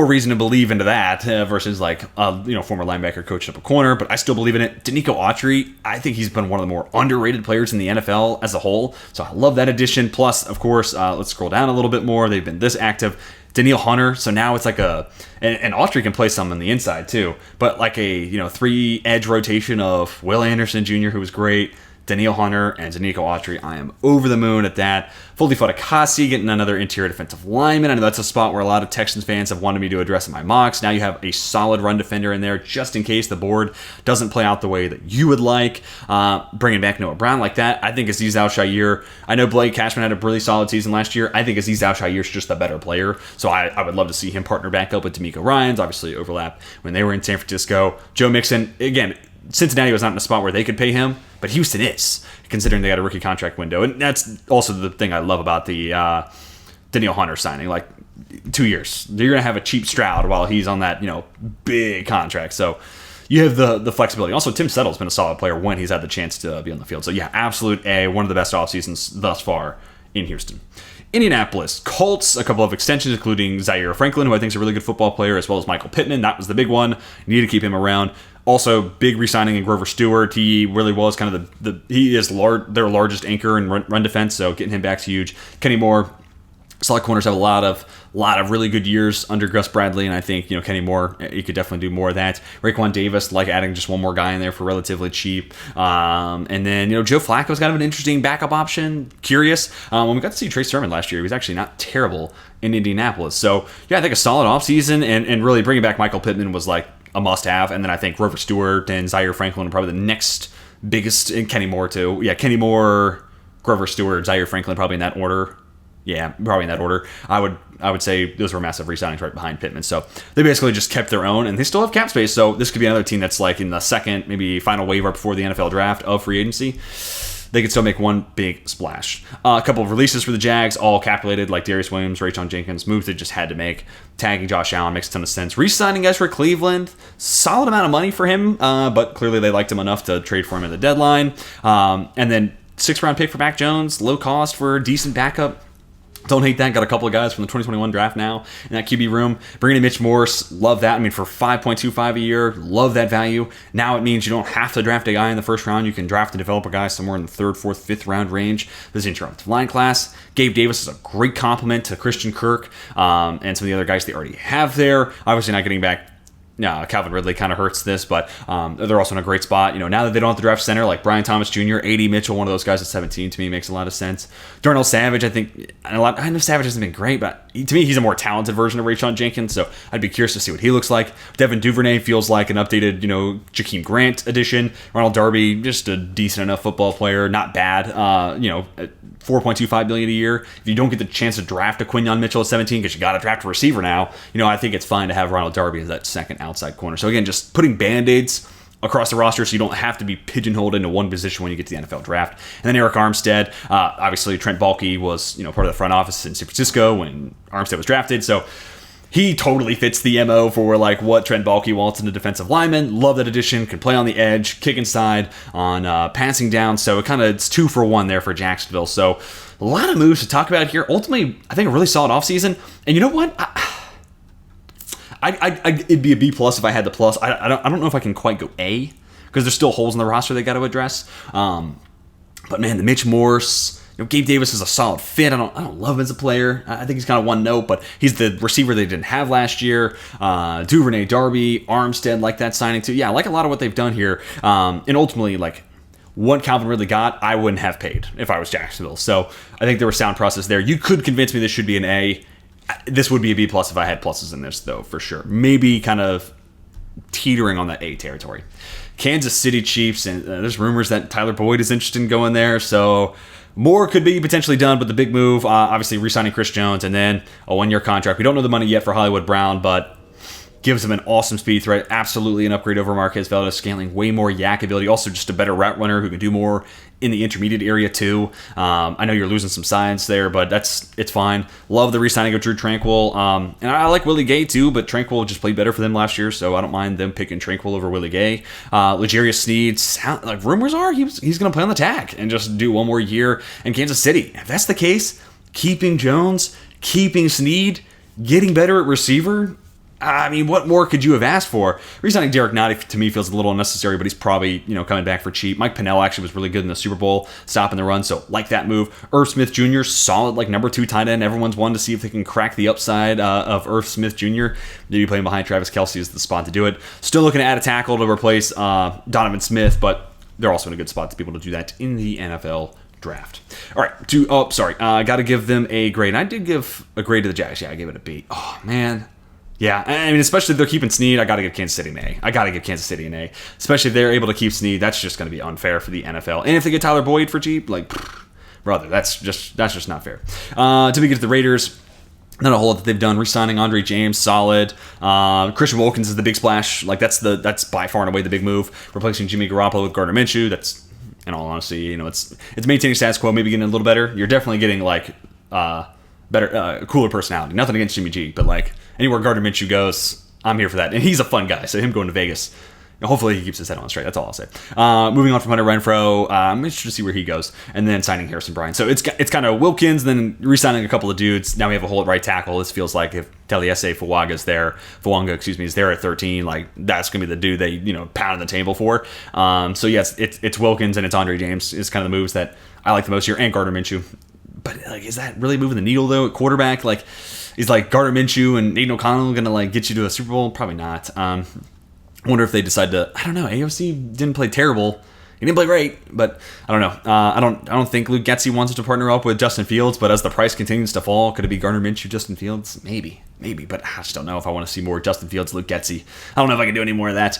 reason to believe into that versus like former linebacker coached up a corner, but I still believe in it. Danico Autry, I think he's been one of the more underrated players in the NFL as a whole, so I love that addition. Plus, of course, let's scroll down a little bit more. They've been this active. Daniil Hunter, so now it's like and Autry can play some on the inside too, but like a 3-edge rotation of Will Anderson Jr., who was great, Daniil Hunter, and Danico Autry. I am over the moon at that. Foldy Fatukasi getting another interior defensive lineman. I know that's a spot where a lot of Texans fans have wanted me to address in my mocks. Now you have a solid run defender in there just in case the board doesn't play out the way that you would like. Bringing back Noah Brown like that, I think Azeez Al-Shaair. I know Blake Cashman had a really solid season last year. I think Azeez Al-Shaair is just a better player, so I would love to see him partner back up with D'Amico Ryans. Obviously overlap when they were in San Francisco. Joe Mixon, again, Cincinnati was not in a spot where they could pay him, but Houston is, considering they got a rookie contract window. And that's also the thing I love about the Daniil Hunter signing. Like, 2 years. You're going to have a cheap Stroud while he's on that, big contract. So you have the flexibility. Also, Tim Settle's been a solid player when he's had the chance to be on the field. So, yeah, absolute A, one of the best off seasons thus far in Houston. Indianapolis Colts, a couple of extensions, including Zaire Franklin, who I think is a really good football player, as well as Michael Pittman. That was the big one. You need to keep him around. Also, big re-signing in Grover Stewart. He really was kind of he is their largest anchor in run defense, so getting him back is huge. Kenny Moore, solid corners have a lot of really good years under Gus Bradley, and I think Kenny Moore, you could definitely do more of that. Raekwon Davis, like adding just one more guy in there for relatively cheap, and then Joe Flacco's kind of an interesting backup option. Curious when we got to see Trey Sermon last year, he was actually not terrible in Indianapolis. So yeah, I think a solid offseason, and really bringing back Michael Pittman was like a must-have, and then I think Grover Stewart and Zaire Franklin are probably the next biggest, and Kenny Moore too. Yeah, Kenny Moore, Grover Stewart, Zaire Franklin, probably in that order. Yeah, probably in that order. I would say those were massive re-signings right behind Pittman. So they basically just kept their own, and they still have cap space. So this could be another team that's like in the second, maybe final wave right before the NFL draft of free agency. They could still make one big splash. A couple of releases for the Jags, all calculated, like Darius Williams, Rayshon Jenkins, moves they just had to make. Tagging Josh Allen makes a ton of sense. Re-signing Ezra Cleveland, solid amount of money for him, but clearly they liked him enough to trade for him at the deadline. And then 6th-round pick for Mac Jones, low cost for a decent backup. Don't hate that. Got a couple of guys from the 2021 draft now in that QB room. Bringing in Mitch Morse, love that. I mean, for $5.25 a year, love that value. Now it means you don't have to draft a guy in the first round. You can draft and develop a guy somewhere in the 3rd, 4th, 5th round range. This is your offensive line class. Gabe Davis is a great compliment to Christian Kirk and some of the other guys they already have there. Obviously not getting back Calvin Ridley kind of hurts this, but they're also in a great spot. Now that they don't have to draft center, like Brian Thomas Jr., A.D. Mitchell, one of those guys at 17, to me makes a lot of sense. Darnell Savage, I know Savage hasn't been great, but to me, he's a more talented version of Rayshon Jenkins, so I'd be curious to see what he looks like. Devin Duvernay feels like an updated, Jakeem Grant edition. Ronald Darby, just a decent enough football player, not bad. $4.25 million a year. If you don't get the chance to draft a Quinyon Mitchell at 17 because you got to draft a receiver now, I think it's fine to have Ronald Darby as that second outside corner. So again, just putting band-aids across the roster so you don't have to be pigeonholed into one position when you get to the NFL draft. And then Eric Armstead, obviously Trent Baalke was part of the front office in San Francisco when Armstead was drafted. So he totally fits the MO for like what Trent Baalke wants in a defensive lineman. Love that addition. Can play on the edge, kick inside, on passing down. So it's 2 for 1 there for Jacksonville. So a lot of moves to talk about here. Ultimately, I think a really solid offseason. And you know what? It'd be a B plus if I had the plus. I don't know if I can quite go A because there's still holes in the roster they got to address. But man, the Mitch Morse. Gabe Davis is a solid fit. I don't love him as a player. I think he's kind of one note, but he's the receiver they didn't have last year. Duvernay, Darby, Armstead, like that signing too. Yeah, I like a lot of what they've done here. And ultimately, like what Calvin Ridley got, I wouldn't have paid if I was Jacksonville. So I think there was sound process there. You could convince me this should be an A. This would be a B plus if I had pluses in this, though, for sure. Maybe kind of teetering on that A territory. Kansas City Chiefs, and there's rumors that Tyler Boyd is interested in going there, so more could be potentially done, but the big move, obviously re-signing Chris Jones, and then a 1-year contract. We don't know the money yet for Hollywood Brown, but gives him an awesome speed threat. Absolutely an upgrade over Marquez Valdes-Scantling. Way more yak ability. Also just a better route runner who can do more in the intermediate area too. I know you're losing some science there, but it's fine. Love the re-signing of Drew Tranquill. And I like Willie Gay too, but Tranquill just played better for them last year, so I don't mind them picking Tranquill over Willie Gay. L'Jarius Sneed, like rumors are he's going to play on the tag and just do one more year in Kansas City. If that's the case, keeping Jones, keeping Sneed, getting better at receiver, I mean, what more could you have asked for? Re-signing Derek Nottie, to me, feels a little unnecessary, but he's probably, coming back for cheap. Mike Pennell actually was really good in the Super Bowl, stopping the run, so like that move. Irv Smith Jr., solid, like number 2 tight end. Everyone's wanting to see if they can crack the upside of Irv Smith Jr. Maybe playing behind Travis Kelce is the spot to do it. Still looking to add a tackle to replace Donovan Smith, but they're also in a good spot to be able to do that in the NFL draft. All right, got to give them a grade. I did give a grade to the Jags. Yeah, I gave it a B. Oh, man. Yeah, I mean, especially if they're keeping Sneed, I got to give Kansas City an A. Especially if they're able to keep Sneed, that's just going to be unfair for the NFL. And if they get Tyler Boyd for cheap, like, brother, that's just not fair. To we get to the Raiders, not a whole lot that they've done. Re-signing Andre James, solid. Christian Wilkins is the big splash. Like that's by far and away the big move. Replacing Jimmy Garoppolo with Gardner Minshew. That's, in all honesty, it's maintaining status quo, maybe getting a little better. You're definitely getting like better, cooler personality. Nothing against Jimmy G, but like anywhere Gardner Minshew goes, I'm here for that. And he's a fun guy, so him going to Vegas Hopefully he keeps his head on straight. That's all I'll say. Moving on from Hunter Renfrow, I'm interested to see where he goes, and then signing Harrison Bryant. So it's kind of Wilkins, then re-signing a couple of dudes. Now we have a hole at right tackle. This feels like if Taliese Fuanga is there at 13, like that's gonna be the dude they pound the table for. So yes, it's Wilkins and it's Andre James is kind of the moves that I like the most here, and Gardner Minshew. But like, is that really moving the needle though at quarterback? Like, is like Gardner Minshew and Aiden O'Connell gonna like get you to a Super Bowl? Probably not. I wonder if they decide to. I don't know. AOC didn't play terrible. He didn't play great, but I don't know. I don't think Luke Getsy wants to partner up with Justin Fields. But as the price continues to fall, could it be Gardner Minshew, Justin Fields? Maybe. But I just don't know if I want to see more Justin Fields, Luke Getsy. I don't know if I can do any more of that.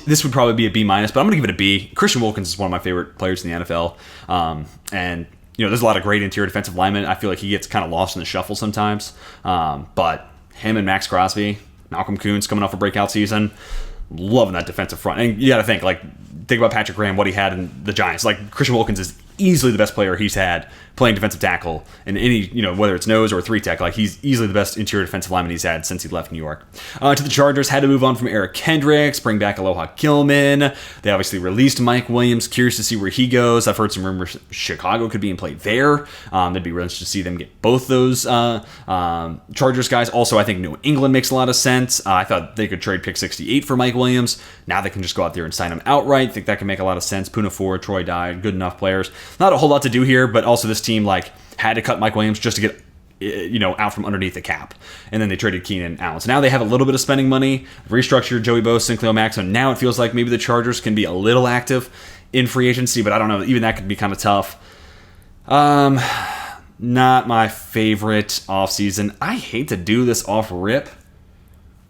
This would probably be a B-, but I'm going to give it a B. Christian Wilkins is one of my favorite players in the NFL, and there's a lot of great interior defensive linemen. I feel like he gets kind of lost in the shuffle sometimes. But him and Max Crosby, Malcolm Kuntz coming off a breakout season. Loving that defensive front. And you got to think about Patrick Graham, what he had in the Giants. Like, Christian Wilkins is easily the best player he's had playing defensive tackle in any, whether it's nose or 3-tech. Like, he's easily the best interior defensive lineman he's had since he left New York. To the Chargers, had to move on from Eric Kendricks, bring back Aloha Gilman. They obviously released Mike Williams. Curious to see where he goes. I've heard some rumors Chicago could be in play there. They'd be really interested to see them get both those Chargers guys. Also, I think New England makes a lot of sense. I thought they could trade pick 68 for Mike Williams. Now they can just go out there and sign him outright. I think that can make a lot of sense. Puna Ford, Troy Dye, good enough players. Not a whole lot to do here, but also this team had to cut Mike Williams just to get out from underneath the cap. And then they traded Keenan Allen. So now they have a little bit of spending money, restructured Joey Bosa and Cleo Max, and now it feels like maybe the Chargers can be a little active in free agency, but I don't know. Even that could be kind of tough. Not my favorite offseason. I hate to do this off rip.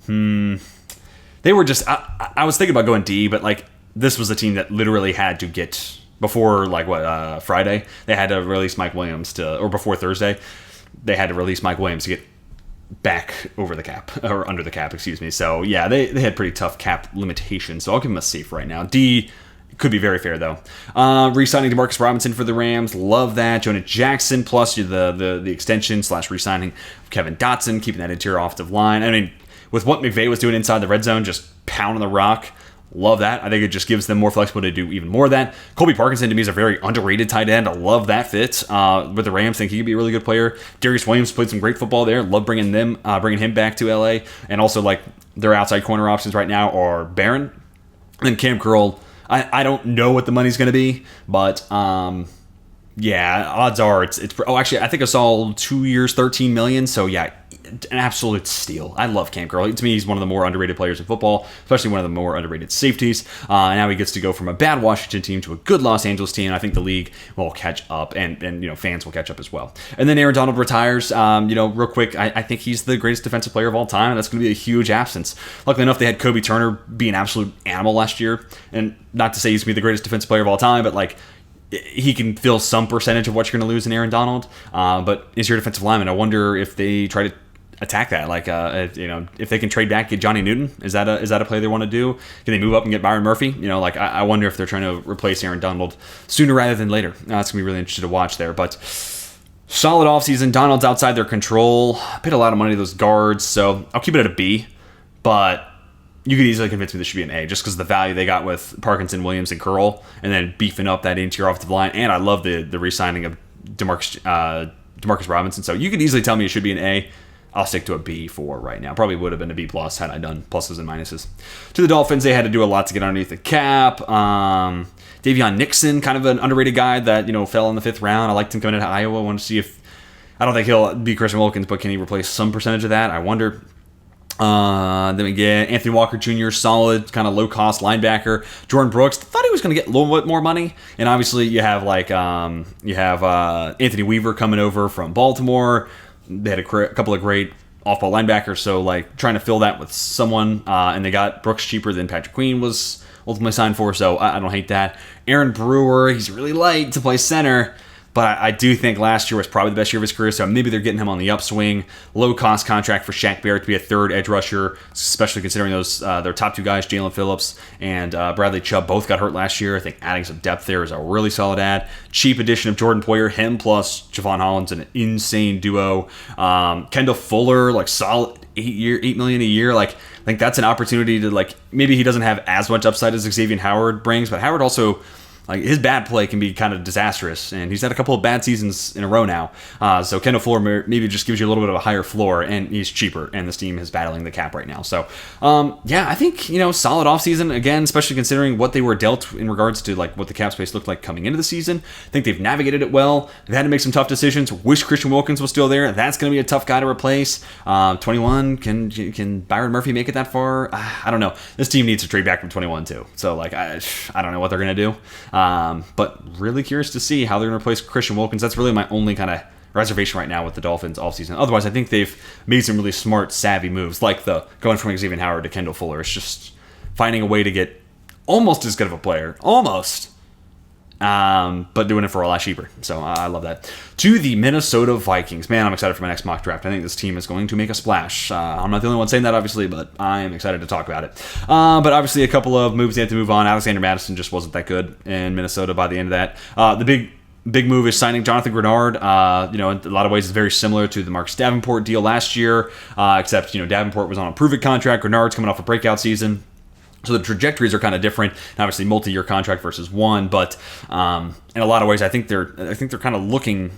They were just... I was thinking about going D, but this was a team that literally had to get... Before, Friday, they had to release Mike Williams or before Thursday, they had to release Mike Williams to get back over the cap, or under the cap, excuse me. So, yeah, they had pretty tough cap limitations, so I'll give them a safe right now. D could be very fair, though. Re-signing DeMarcus Robinson for the Rams, love that. Jonah Jackson, plus the extension / re-signing of Kevin Dotson, keeping that interior offensive line. I mean, with what McVay was doing inside the red zone, just pounding the rock, love that. I think it just gives them more flexibility to do even more of that. Colby Parkinson, to me, is a very underrated tight end. I love that fit. With the Rams, think he could be a really good player. Darius Williams played some great football there. Love bringing him back to LA. And also, their outside corner options right now are Barron. And then Cam Curl, I don't know what the money's going to be, but yeah, odds are it's. Oh, actually, I think I saw 2 years, $13 million. So yeah, an absolute steal. I love Cam Curl. To me, he's one of the more underrated players in football, especially one of the more underrated safeties. And now he gets to go from a bad Washington team to a good Los Angeles team. I think the league will catch up, and fans will catch up as well. And then Aaron Donald retires. Real quick, I think he's the greatest defensive player of all time, and that's going to be a huge absence. Luckily enough, they had Kobe Turner be an absolute animal last year, and not to say he's going to be the greatest defensive player of all time, but he can fill some percentage of what you're going to lose in Aaron Donald. But is your defensive lineman? I wonder if they try to attack that. If they can trade back, get Johnny Newton, is that a play they want to do? Can they move up and get Byron Murphy? I wonder if they're trying to replace Aaron Donald sooner rather than later. That's gonna be really interesting to watch there. But solid offseason. Donald's outside their control. Paid a lot of money to those guards, so I'll keep it at a B. But you could easily convince me this should be an A, just because of the value they got with Parkinson, Williams, and Curl, and then beefing up that interior offensive line. And I love the re-signing of DeMarcus Robinson. So you could easily tell me it should be an A. I'll stick to a B for right now. Probably would have been a B+ had I done pluses and minuses. To the Dolphins, they had to do a lot to get underneath the cap. Davion Nixon, kind of an underrated guy that fell in the 5th round. I liked him coming into Iowa. I want to see if I don't think he'll be Christian Wilkins, but can he replace some percentage of that? I wonder. Then we get Anthony Walker Jr., solid, kind of low-cost linebacker. Jordan Brooks, thought he was going to get a little bit more money. And obviously you have Anthony Weaver coming over from Baltimore. They had a couple of great off-ball linebackers, so trying to fill that with someone, and they got Brooks cheaper than Patrick Queen was ultimately signed for, so I don't hate that. Aaron Brewer, he's really light to play center, but I do think last year was probably the best year of his career, so maybe they're getting him on the upswing. Low-cost contract for Shaq Barrett to be a third edge rusher, especially considering those their top 2 guys, Jalen Phillips and Bradley Chubb, both got hurt last year. I think adding some depth there is a really solid add. Cheap addition of Jordan Poyer, him plus Javon Hollins, an insane duo. Kendall Fuller, solid $8 million a year. Like, I think that's an opportunity to, like, maybe he doesn't have as much upside as Xavier Howard brings, but Howard also, like, his bad play can be kind of disastrous, and he's had a couple of bad seasons in a row now. So Kendall Fuller maybe just gives you a little bit of a higher floor, and he's cheaper, and this team is battling the cap right now. So, I think, solid offseason, again, especially considering what they were dealt in regards to, like, what the cap space looked like coming into the season. I think they've navigated it well. They've had to make some tough decisions. Wish Christian Wilkins was still there. That's going to be a tough guy to replace. 21, can Byron Murphy make it that far? I don't know. This team needs to trade back from 21, too. So, like, I don't know what they're going to do. But really curious to see how they're going to replace Christian Wilkins. That's really my only kind of reservation right now with the Dolphins offseason. Otherwise, I think they've made some really smart, savvy moves, like the going from Xavier Howard to Kendall Fuller. It's just finding a way to get almost as good of a player. Almost. But doing it for a lot cheaper. So I love that. To the Minnesota Vikings. Man, I'm excited for my next mock draft. I think this team is going to make a splash. I'm not the only one saying that, obviously, but I am excited to talk about it. But obviously, a couple of moves they had to move on. Alexander Mattison just wasn't that good in Minnesota by the end of that. The big move is signing Jonathan Grenard. In a lot of ways, it's very similar to the Marcus Davenport deal last year, except, Davenport was on a prove-it contract. Grenard's coming off a breakout season. So the trajectories are kind of different. Obviously, multi-year contract versus one, but in a lot of ways, I think they're kind of looking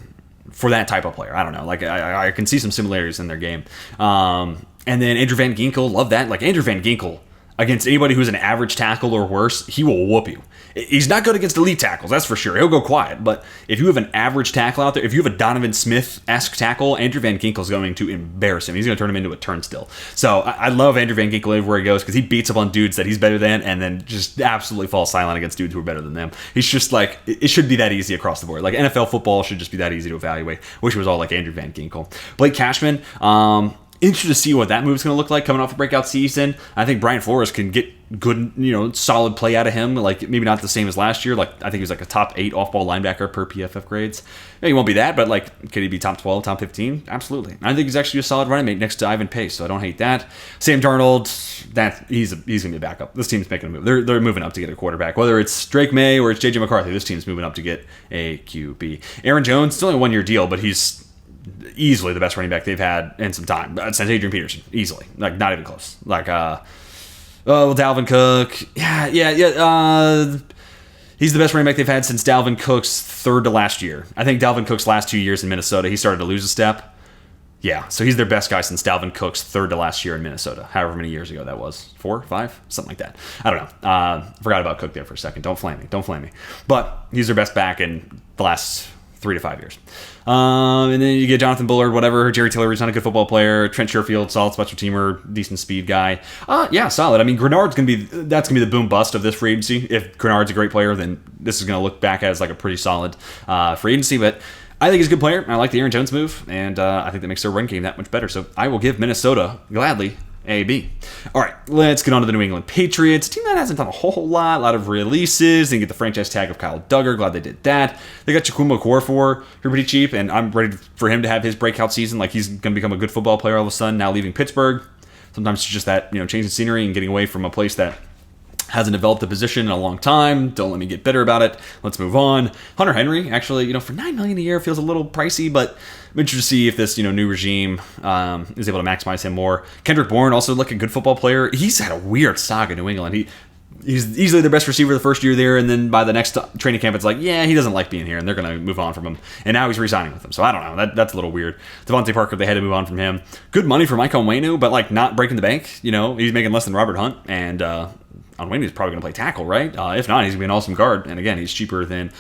for that type of player. I don't know. Like, I can see some similarities in their game. And then Andrew Van Ginkel, love that. Like, Andrew Van Ginkel, against anybody who's an average tackle or worse, he will whoop you. He's not good against elite tackles, that's for sure. He'll go quiet. But if you have an average tackle out there, if you have a Donovan Smith-esque tackle, Andrew Van Ginkel is going to embarrass him. He's going to turn him into a turnstile. So I love Andrew Van Ginkel everywhere he goes because he beats up on dudes that he's better than and then just absolutely falls silent against dudes who are better than them. He's just like, it should be that easy across the board. Like, NFL football should just be that easy to evaluate. Wish it was all like Andrew Van Ginkel. Blake Cashman, interested to see what that move's going to look like coming off a breakout season. I think Brian Flores can get good, solid play out of him. Like, maybe not the same as last year. Like, I think he was like a top 8 off-ball linebacker per PFF grades. He won't be that, but like, could he be top 12, top 15? Absolutely. I think he's actually a solid running mate next to Ivan Pace, so I don't hate that. Sam Darnold, he's going to be a backup. This team's making a move. They're moving up to get a quarterback. Whether it's Drake May or it's J.J. McCarthy, this team's moving up to get a QB. Aaron Jones, it's only a 1-year deal, but he's easily the best running back they've had in some time since Adrian Peterson. Easily. Like, not even close. Like, Dalvin Cook. He's the best running back they've had since Dalvin Cook's third to last year. I think Dalvin Cook's last 2 years in Minnesota, he started to lose a step. Yeah, so he's their best guy since Dalvin Cook's third to last year in Minnesota, however many years ago that was. 4, 5? Something like that. I don't know. Forgot about Cook there for a second. Don't flame me. But he's their best back in the last 3 to 5 years. And then you get Jonathan Bullard, whatever. Jerry Tillery's not a good football player. Trent Sherfield, solid special teamer, decent speed guy. Solid. I mean, that's gonna be the boom bust of this free agency. If Grenard's a great player, then this is gonna look back as like a pretty solid free agency. But I think he's a good player. I like the Aaron Jones move, and I think that makes their run game that much better. So I will give Minnesota gladly a B. All right, let's get on to the New England Patriots. A team that hasn't done a whole lot. A lot of releases. They get the franchise tag of Kyle Duggar. Glad they did that. They got Chukwuma Okorafor for pretty cheap, and I'm ready for him to have his breakout season. Like, he's going to become a good football player all of a sudden, now leaving Pittsburgh. Sometimes it's just that, change of scenery and getting away from a place that hasn't developed a position in a long time. Don't let me get bitter about it. Let's move on. Hunter Henry, actually, for $9 million a year feels a little pricey, but I'm interested to see if this, new regime is able to maximize him more. Kendrick Bourne, also like a good football player. He's had a weird saga in New England. He's easily the best receiver the first year there, and then by the next training camp, it's like, yeah, he doesn't like being here, and they're going to move on from him. And now he's re-signing with them, so I don't know. That's a little weird. Devontae Parker, they had to move on from him. Good money for Mike Onwenu, but like not breaking the bank. He's making less than Robert Hunt, and Onwenu's probably going to play tackle, right? If not, he's going to be an awesome guard. And again, he's cheaper than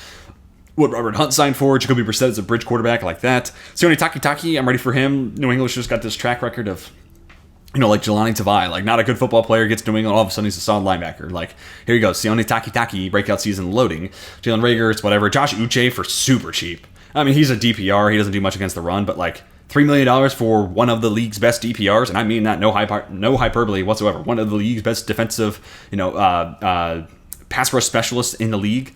what Robert Hunt signed for. Jacoby Brissett is a bridge quarterback like that. Sione Takitaki, I'm ready for him. New England's just got this track record of, like Jelani Tavai, like not a good football player, gets to New England, all of a sudden he's a solid linebacker. Like, here you go, Sione Takitaki, breakout season loading. Jalen Reagor, it's whatever. Josh Uche for super cheap. I mean, he's a DPR. He doesn't do much against the run, but like $3 million for one of the league's best DPRs, and I mean that no hyperbole whatsoever. One of the league's best defensive, pass rush specialists in the league.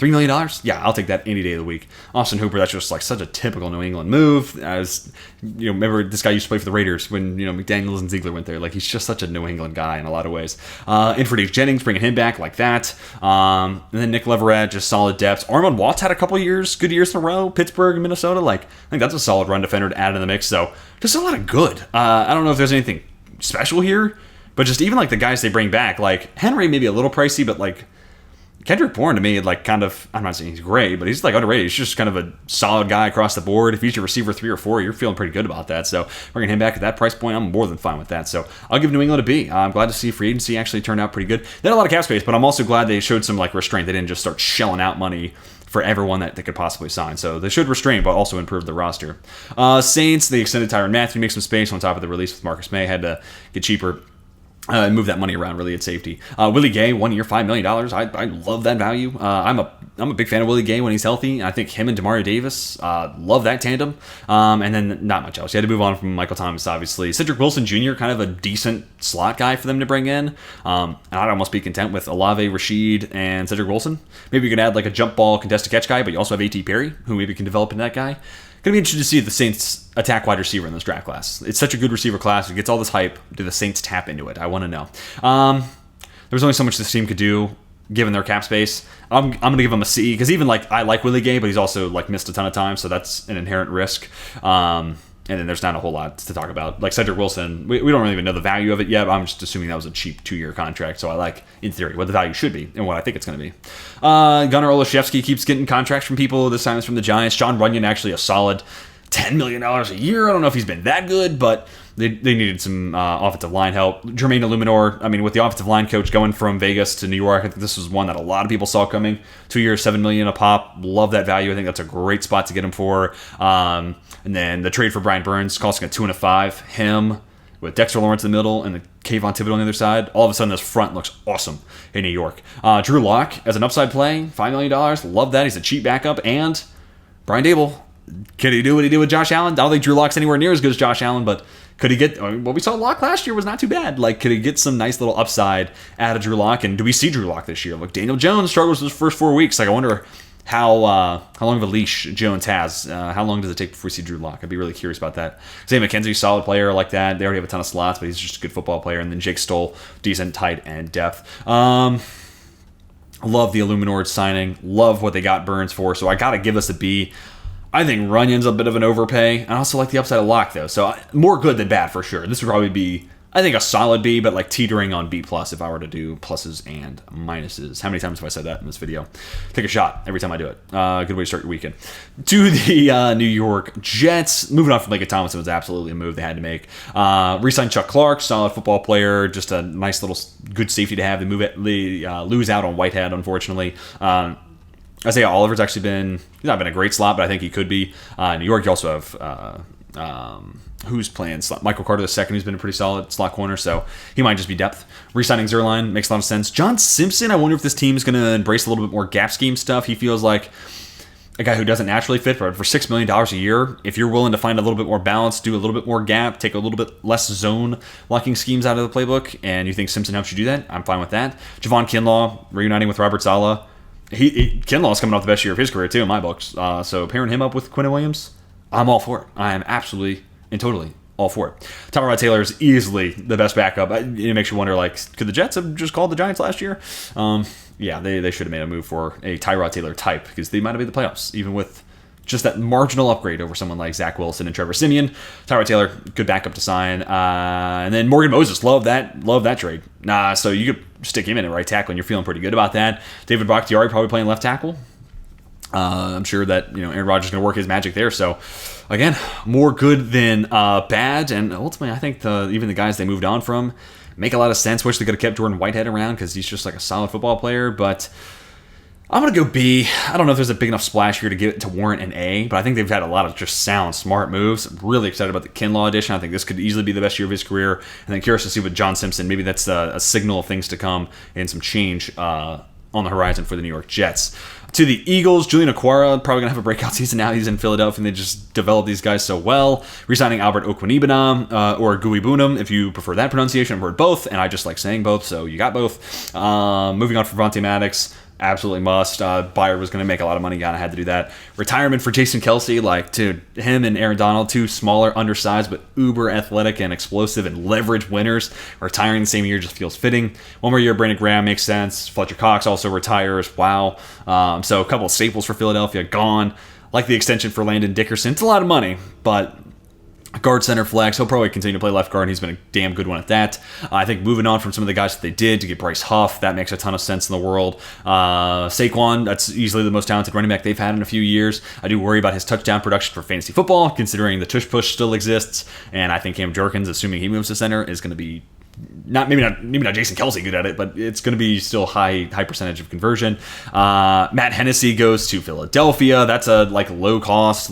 $3 million? Yeah, I'll take that any day of the week. Austin Hooper, that's just like such a typical New England move. As remember this guy used to play for the Raiders when McDaniels and Ziegler went there. Like, he's just such a New England guy in a lot of ways. And for Dave Jennings, bringing him back like that. And then Nick Leverett, just solid depth. Armand Watts had a couple good years in a row. Pittsburgh and Minnesota. Like, I think that's a solid run defender to add in the mix. So just a lot of good. I don't know if there's anything special here, but just even like the guys they bring back, like Henry maybe a little pricey, but like Kendrick Bourne to me, like, kind of, I'm not saying he's great, but he's like underrated. He's just kind of a solid guy across the board. If he's your receiver 3 or 4, you're feeling pretty good about that. So bringing him back at that price point, I'm more than fine with that. So I'll give New England a B. I'm glad to see free agency actually turned out pretty good. They had a lot of cap space, but I'm also glad they showed some like restraint. They didn't just start shelling out money for everyone that they could possibly sign. So they should restrain, but also improve the roster. Saints, they extended Tyrann Mathieu, make some space on top of the release with Marcus May. Had to get cheaper. Move that money around really at safety. Willie Gay, 1 year, $5 million. I love that value. I'm a big fan of Willie Gay when he's healthy. I think him and Demario Davis, love that tandem. And then not much else. You had to move on from Michael Thomas, obviously. Cedric Wilson Jr., kind of a decent slot guy for them to bring in. And I'd almost be content with Olave, Rashid, and Cedric Wilson. Maybe you could add like a jump ball contested catch guy, but you also have A.T. Perry, who maybe can develop into that guy. Going to be interested to see the Saints attack wide receiver in this draft class. It's such a good receiver class. It gets all this hype. Do the Saints tap into it? I want to know. There's only so much this team could do given their cap space. I'm going to give them a C because even like I like Willie Gay, but he's also like missed a ton of time, so that's an inherent risk. And then there's not a whole lot to talk about. Like Cedric Wilson, we don't really even know the value of it yet, but I'm just assuming that was a cheap 2-year contract. So I like, in theory, what the value should be and what I think it's going to be. Gunnar Olszewski keeps getting contracts from people. This time it's from the Giants. John Runyon, actually a solid $10 million a year. I don't know if he's been that good, but they needed some offensive line help. Jermaine Illuminor, I mean, with the offensive line coach going from Vegas to New York, I think this was one that a lot of people saw coming. 2 years, $7 million a pop. Love that value. I think that's a great spot to get him for. And then the trade for Brian Burns, costing a 2 and a 5. Him with Dexter Lawrence in the middle and the Kayvon Thibodeau on the other side. All of a sudden, this front looks awesome in New York. Drew Lock as an upside play, $5 million. Love that. He's a cheap backup. And Brian Dable, could he do what he did with Josh Allen? I don't think Drew Lock's anywhere near as good as Josh Allen, but could he get, what we saw Lock last year was not too bad. Like, could he get some nice little upside out of Drew Lock? And do we see Drew Lock this year? Look, Daniel Jones struggles his first 4 weeks. Like, I wonder how long of a leash Jones has. How long does it take before we see Drew Lock? I'd be really curious about that. Zay McKenzie, solid player like that. They already have a ton of slots, but he's just a good football player. And then Jake Stoll, decent tight end depth. Love the Illuminord signing. Love what they got Burns for. So I got to give us a B. I think Runyon's a bit of an overpay. I also like the upside of Lock, though. So more good than bad for sure. This would probably be, I think, a solid B, but like teetering on B+ if I were to do pluses and minuses. How many times have I said that in this video? Take a shot every time I do it. Good way to start your weekend. To the New York Jets. Moving on from Laken Tomlinson was absolutely a move they had to make. Re-signed Chuck Clark, solid football player, just a nice little good safety to have. They lose out on Whitehead, unfortunately. Isaiah Oliver's actually he's not been a great slot, but I think he could be. New York, you also have who's playing slot? Michael Carter II, who's been a pretty solid slot corner, so he might just be depth. Re-signing Zerline makes a lot of sense. John Simpson, I wonder if this team is going to embrace a little bit more gap scheme stuff. He feels like a guy who doesn't naturally fit, but for $6 million a year, if you're willing to find a little bit more balance, do a little bit more gap, take a little bit less zone blocking schemes out of the playbook, and you think Simpson helps you do that, I'm fine with that. Javon Kinlaw, reuniting with Robert Saleh. Kinlaw's coming off the best year of his career, too, in my books. So pairing him up with Quinnen Williams, I'm all for it. I am absolutely and totally all for it. Tyrod Taylor is easily the best backup. It makes you wonder, like, could the Jets have just called the Giants last year? Yeah, they should have made a move for a Tyrod Taylor type because they might have made the playoffs, even with just that marginal upgrade over someone like Zach Wilson and Trevor Siemian. Tyrod Taylor, good backup to sign. And then Morgan Moses, love that trade. So you could stick him in at right tackle, and you're feeling pretty good about that. David Bakhtiari probably playing left tackle. I'm sure that Aaron Rodgers is going to work his magic there. So again, more good than bad. And ultimately, I think even the guys they moved on from make a lot of sense. Wish they could have kept Jordan Whitehead around because he's just like a solid football player, but I'm going to go B. I don't know if there's a big enough splash here to give it to warrant an A, but I think they've had a lot of just sound, smart moves. I'm really excited about the Kinlaw addition. I think this could easily be the best year of his career. And then curious to see with John Simpson. Maybe that's a signal of things to come and some change on the horizon for the New York Jets. To the Eagles, Julian Okwara probably going to have a breakout season now. He's in Philadelphia, and they just developed these guys so well. Resigning Albert Okwuegbunam or Gui Bunam, if you prefer that pronunciation. I've heard both, and I just like saying both, so you got both. Moving on from Vontae Maddox. absolutely must. Bayer was going to make a lot of money, kind of had to do that. Retirement for Jason Kelce, like, dude, him and Aaron Donald, two smaller, undersized, but uber athletic and explosive and leverage winners, retiring the same year just feels fitting. One more year, Brandon Graham makes sense. Fletcher Cox also retires. Wow. So a couple of staples for Philadelphia gone. Like the extension for Landon Dickerson. It's a lot of money, but guard, center, flex. He'll probably continue to play left guard. He's been a damn good one at that. I think moving on from some of the guys that they did to get Bryce Huff, that makes a ton of sense in the world. Saquon, that's easily the most talented running back they've had in a few years. I do worry about his touchdown production for fantasy football, considering the tush push still exists. And I think Cam Jerkins, assuming he moves to center, is going to be maybe not Jason Kelce good at it, but it's going to be still high percentage of conversion. Matt Hennessy goes to Philadelphia. That's a low cost,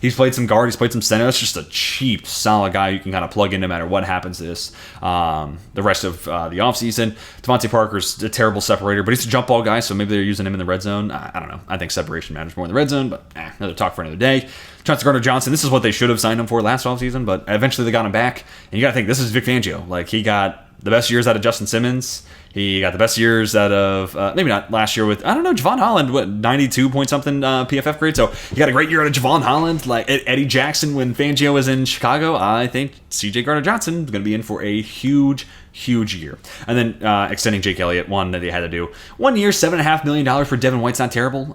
he's played some guard, he's played some center. That's just a cheap, solid guy you can kind of plug in no matter what happens to this the rest of the offseason. Devontae Parker's a terrible separator, but he's a jump ball guy, so maybe they're using him in the red zone. I don't know. I think separation matters more in the red zone, but another talk for another day. Chauncey Gardner-Johnson, this is what they should have signed him for last offseason, but eventually they got him back. And you got to think, this is Vic Fangio. He got the best years out of Justin Simmons. He got the best years out of, maybe not last year with, Javon Holland, 92 point something PFF grade. So he got a great year out of Javon Holland. Eddie Jackson when Fangio was in Chicago. I think CJ Gardner-Johnson is going to be in for a huge year. And then extending Jake Elliott, one that they had to do. 1 year, $7.5 million for Devin White's not terrible.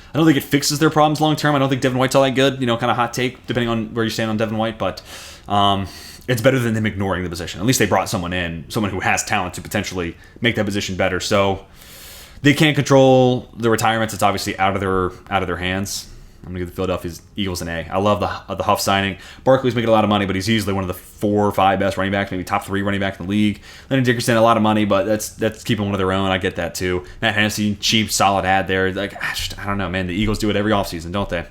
I don't think it fixes their problems long term. I don't think Devin White's all that good. Kind of hot take, depending on where you stand on Devin White. But it's better than them ignoring the position. At least they brought someone who has talent to potentially make that position better. So they can't control the retirements. It's obviously out of their hands. I'm going to give the Philadelphia Eagles an A. I love the Huff signing. Barkley's making a lot of money, but he's easily one of the 4 or 5 best running backs, maybe top 3 running back in the league. Landon Dickerson, a lot of money, but that's keeping one of their own. I get that too. Matt Hennessy, cheap, solid ad there. I don't know, man. The Eagles do it every offseason, don't they?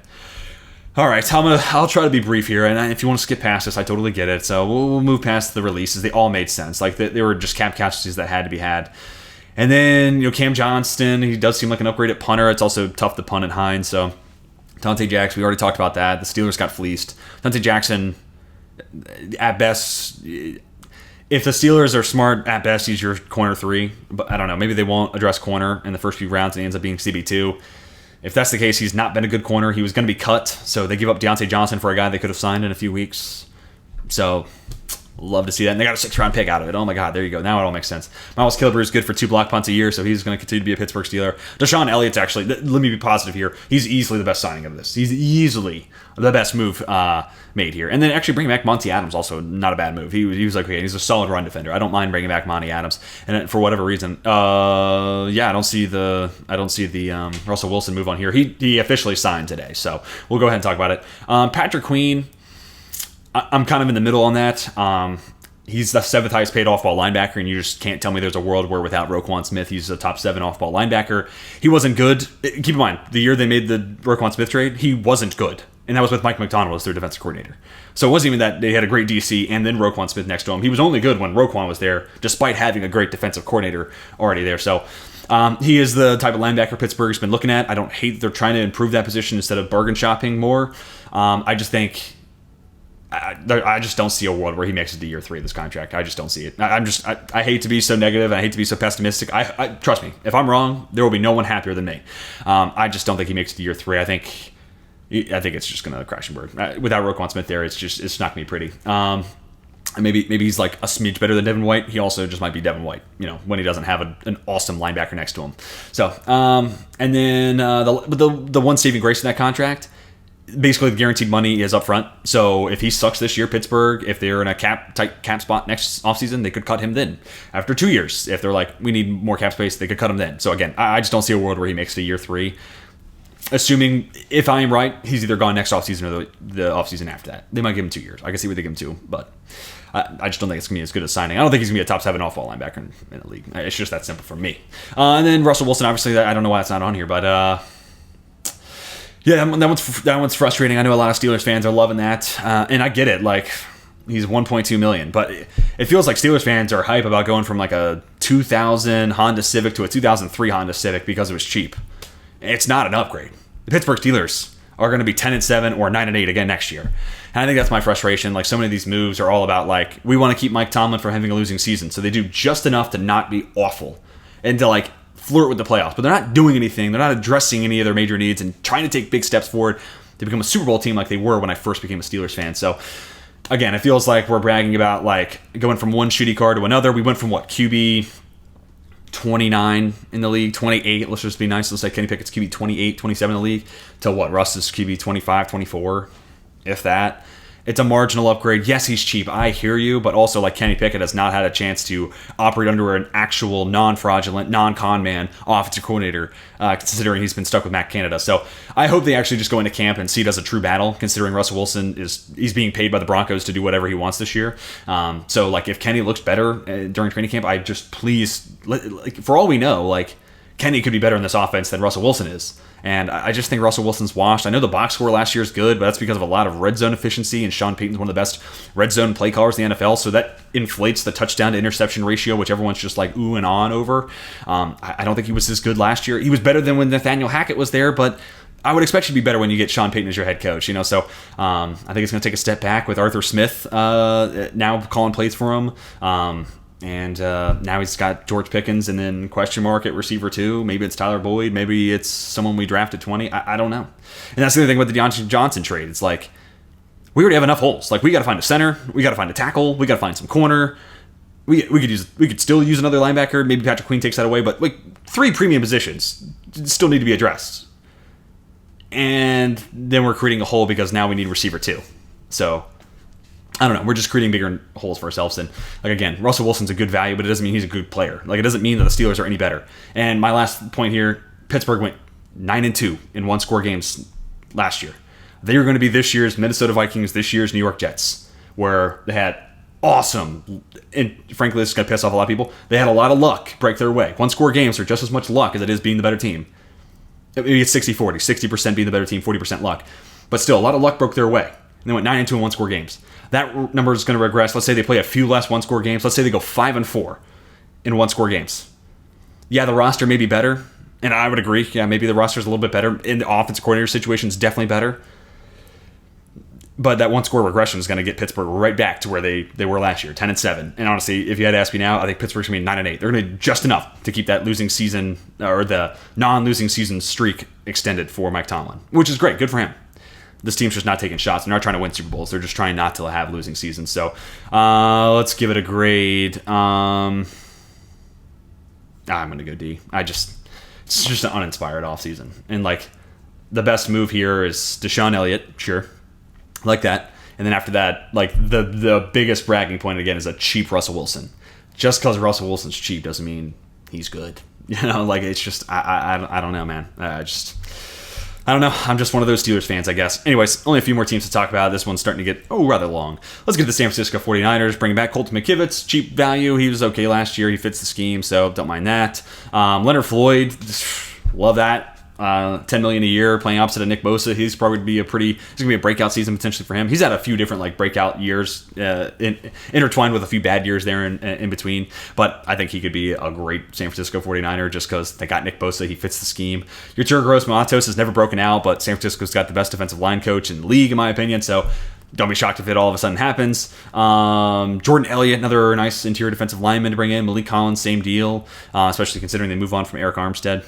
All right, I'll try to be brief here, and if you want to skip past this, I totally get it. So we'll move past the releases. They all made sense. They were just cap casualties that had to be had. And then Cam Johnston, he does seem like an upgrade at punter. It's also tough to punt at Hines, so Dante Jackson, we already talked about that. The Steelers got fleeced. Dante Jackson, at best, if the Steelers are smart, at best, he's your corner 3. But I don't know. Maybe they won't address corner in the first few rounds and he ends up being CB2. If that's the case, he's not been a good corner. He was going to be cut, so they give up Deontay Johnson for a guy they could have signed in a few weeks. So love to see that. And they got a 6th round pick out of it. Oh my God, there you go. Now it all makes sense. Miles Killebrew is good for 2 block punts a year, so he's going to continue to be a Pittsburgh Steeler. Deshaun Elliott's actually, let me be positive here, he's easily the best signing of this. He's easily the best move made here. And then actually bringing back Monty Adams, also not a bad move. He was like, okay, he's a solid run defender. I don't mind bringing back Monty Adams. And for whatever reason, I don't see the Russell Wilson move on here. He officially signed today, so we'll go ahead and talk about it. Patrick Queen, I'm kind of in the middle on that. He's the 7th highest paid off-ball linebacker, and you just can't tell me there's a world where without Roquan Smith, he's a top 7 off-ball linebacker. He wasn't good. Keep in mind, the year they made the Roquan Smith trade, he wasn't good. And that was with Mike McDonald as their defensive coordinator. So it wasn't even that they had a great DC and then Roquan Smith next to him. He was only good when Roquan was there, despite having a great defensive coordinator already there. So he is the type of linebacker Pittsburgh's been looking at. I don't hate that they're trying to improve that position instead of bargain shopping more. I just think... I just don't see a world where he makes it to year 3 of this contract. I just don't see it. I hate to be so negative. I hate to be so pessimistic. I trust me, if I'm wrong, there will be no one happier than me. I just don't think he makes it to year 3. I think it's just going to crash and burn. Without Roquan Smith there, it's not going to be pretty. And maybe he's like a smidge better than Devin White. He also just might be Devin White, when he doesn't have an awesome linebacker next to him. So, and then the one saving grace in that contract, basically the guaranteed money is up front. So if he sucks this year, Pittsburgh, if they're in a tight cap spot next offseason, they could cut him then. After 2 years, if they're like, we need more cap space, they could cut him then. So again, I just don't see a world where he makes it to year 3. Assuming, if I am right, he's either gone next offseason or the offseason after that. They might give him 2 years. I can see what they give him 2, but I just don't think it's going to be as good as signing. I don't think he's going to be a top 7 off-ball linebacker in the league. It's just that simple for me. And then Russell Wilson, obviously, I don't know why it's not on here, but... yeah, that one's frustrating. I know a lot of Steelers fans are loving that, and I get it. He's $1.2 million, but it feels like Steelers fans are hype about going from a 2000 Honda Civic to a 2003 Honda Civic because it was cheap. It's not an upgrade. The Pittsburgh Steelers are going to be 10-7 or 9-8 again next year, and I think that's my frustration. So many of these moves are all about we want to keep Mike Tomlin from having a losing season, so they do just enough to not be awful, and to flirt with the playoffs, but they're not doing anything. They're not addressing any of their major needs and trying to take big steps forward to become a Super Bowl team like they were when I first became a Steelers fan. So, again, it feels like we're bragging about like going from one shitty car to another. We went from QB 29 in the league, 28. Let's just be nice. Let's say Kenny Pickett's QB 28, 27 in the league to Russ is QB 25, 24, if that. It's a marginal upgrade. Yes, he's cheap. I hear you, but also like Kenny Pickett has not had a chance to operate under an actual non-fraudulent, non-con man offensive coordinator, considering he's been stuck with Matt Canada. So I hope they actually just go into camp and see it as a true battle, considering Russell Wilson he's being paid by the Broncos to do whatever he wants this year. So like if Kenny looks better during training camp, I just for all we know, like Kenny could be better in this offense than Russell Wilson is. And I just think Russell Wilson's washed. I know the box score last year is good, but that's because of a lot of red zone efficiency, and Sean Payton's one of the best red zone play callers in the NFL, so that inflates the touchdown to interception ratio, which everyone's just like ooh and on over. I don't think he was as good last year. He was better than when Nathaniel Hackett was there, but I would expect you to be better when you get Sean Payton as your head coach, So I think it's going to take a step back with Arthur Smith now calling plays for him. And now he's got George Pickens and then question mark at receiver 2. Maybe it's Tyler Boyd. Maybe it's someone we drafted 20. I don't know. And that's the other thing with the Deontay Johnson trade. It's like we already have enough holes. Like we got to find a center. We got to find a tackle. We got to find some corner. We could still use another linebacker. Maybe Patrick Queen takes that away. But like 3 premium positions still need to be addressed. And then we're creating a hole because now we need receiver 2. So I don't know. We're just creating bigger holes for ourselves. And like again, Russell Wilson's a good value, but it doesn't mean he's a good player. Like it doesn't mean that the Steelers are any better. And my last point here: Pittsburgh went 9-2 in one-score games last year. They were going to be this year's Minnesota Vikings, this year's New York Jets, where they had awesome. And frankly, this is going to piss off a lot of people. They had a lot of luck break their way. One-score games are just as much luck as it is being the better team. Maybe it's 60-40, 60% being the better team, 40% luck, but still a lot of luck broke their way. And they went 9-2 in one-score games. That number is going to regress. Let's say they play a few less one-score games. Let's say they go 5-4 in one-score games. Yeah, the roster may be better, and I would agree. Yeah, maybe the roster is a little bit better. In the offensive coordinator situation is definitely better. But that one-score regression is going to get Pittsburgh right back to where they were last year, 10-7. And honestly, if you had to ask me now, I think Pittsburgh's going to be 9-8. They're going to be just enough to keep that losing season or the non-losing season streak extended for Mike Tomlin, which is great. Good for him. This team's just not taking shots. They're not trying to win Super Bowls. They're just trying not to have losing seasons. So let's give it a grade. I'm going to go D. It's just an uninspired offseason. And like the best move here is Deshaun Elliott. Sure. Like that. And then after that, like the biggest bragging point again is a cheap Russell Wilson. Just because Russell Wilson's cheap doesn't mean he's good. Like it's just, I don't know, man. I don't know. I'm just one of those Steelers fans, I guess. Anyways, only a few more teams to talk about. This one's starting to get, rather long. Let's get to the San Francisco 49ers. Bringing back Colton McKivitz. Cheap value. He was okay last year. He fits the scheme, so don't mind that. Leonard Floyd. Love that. $10 million a year playing opposite of Nick Bosa. He's probably going to be a breakout season potentially for him. He's had a few different like breakout years intertwined with a few bad years there in between. But I think he could be a great San Francisco 49er just because they got Nick Bosa. He fits the scheme. Your Yetur Gross-Matos has never broken out, but San Francisco's got the best defensive line coach in the league, in my opinion. So don't be shocked if it all of a sudden happens. Jordan Elliott, another nice interior defensive lineman to bring in. Malik Collins, same deal, especially considering they move on from Eric Armstead.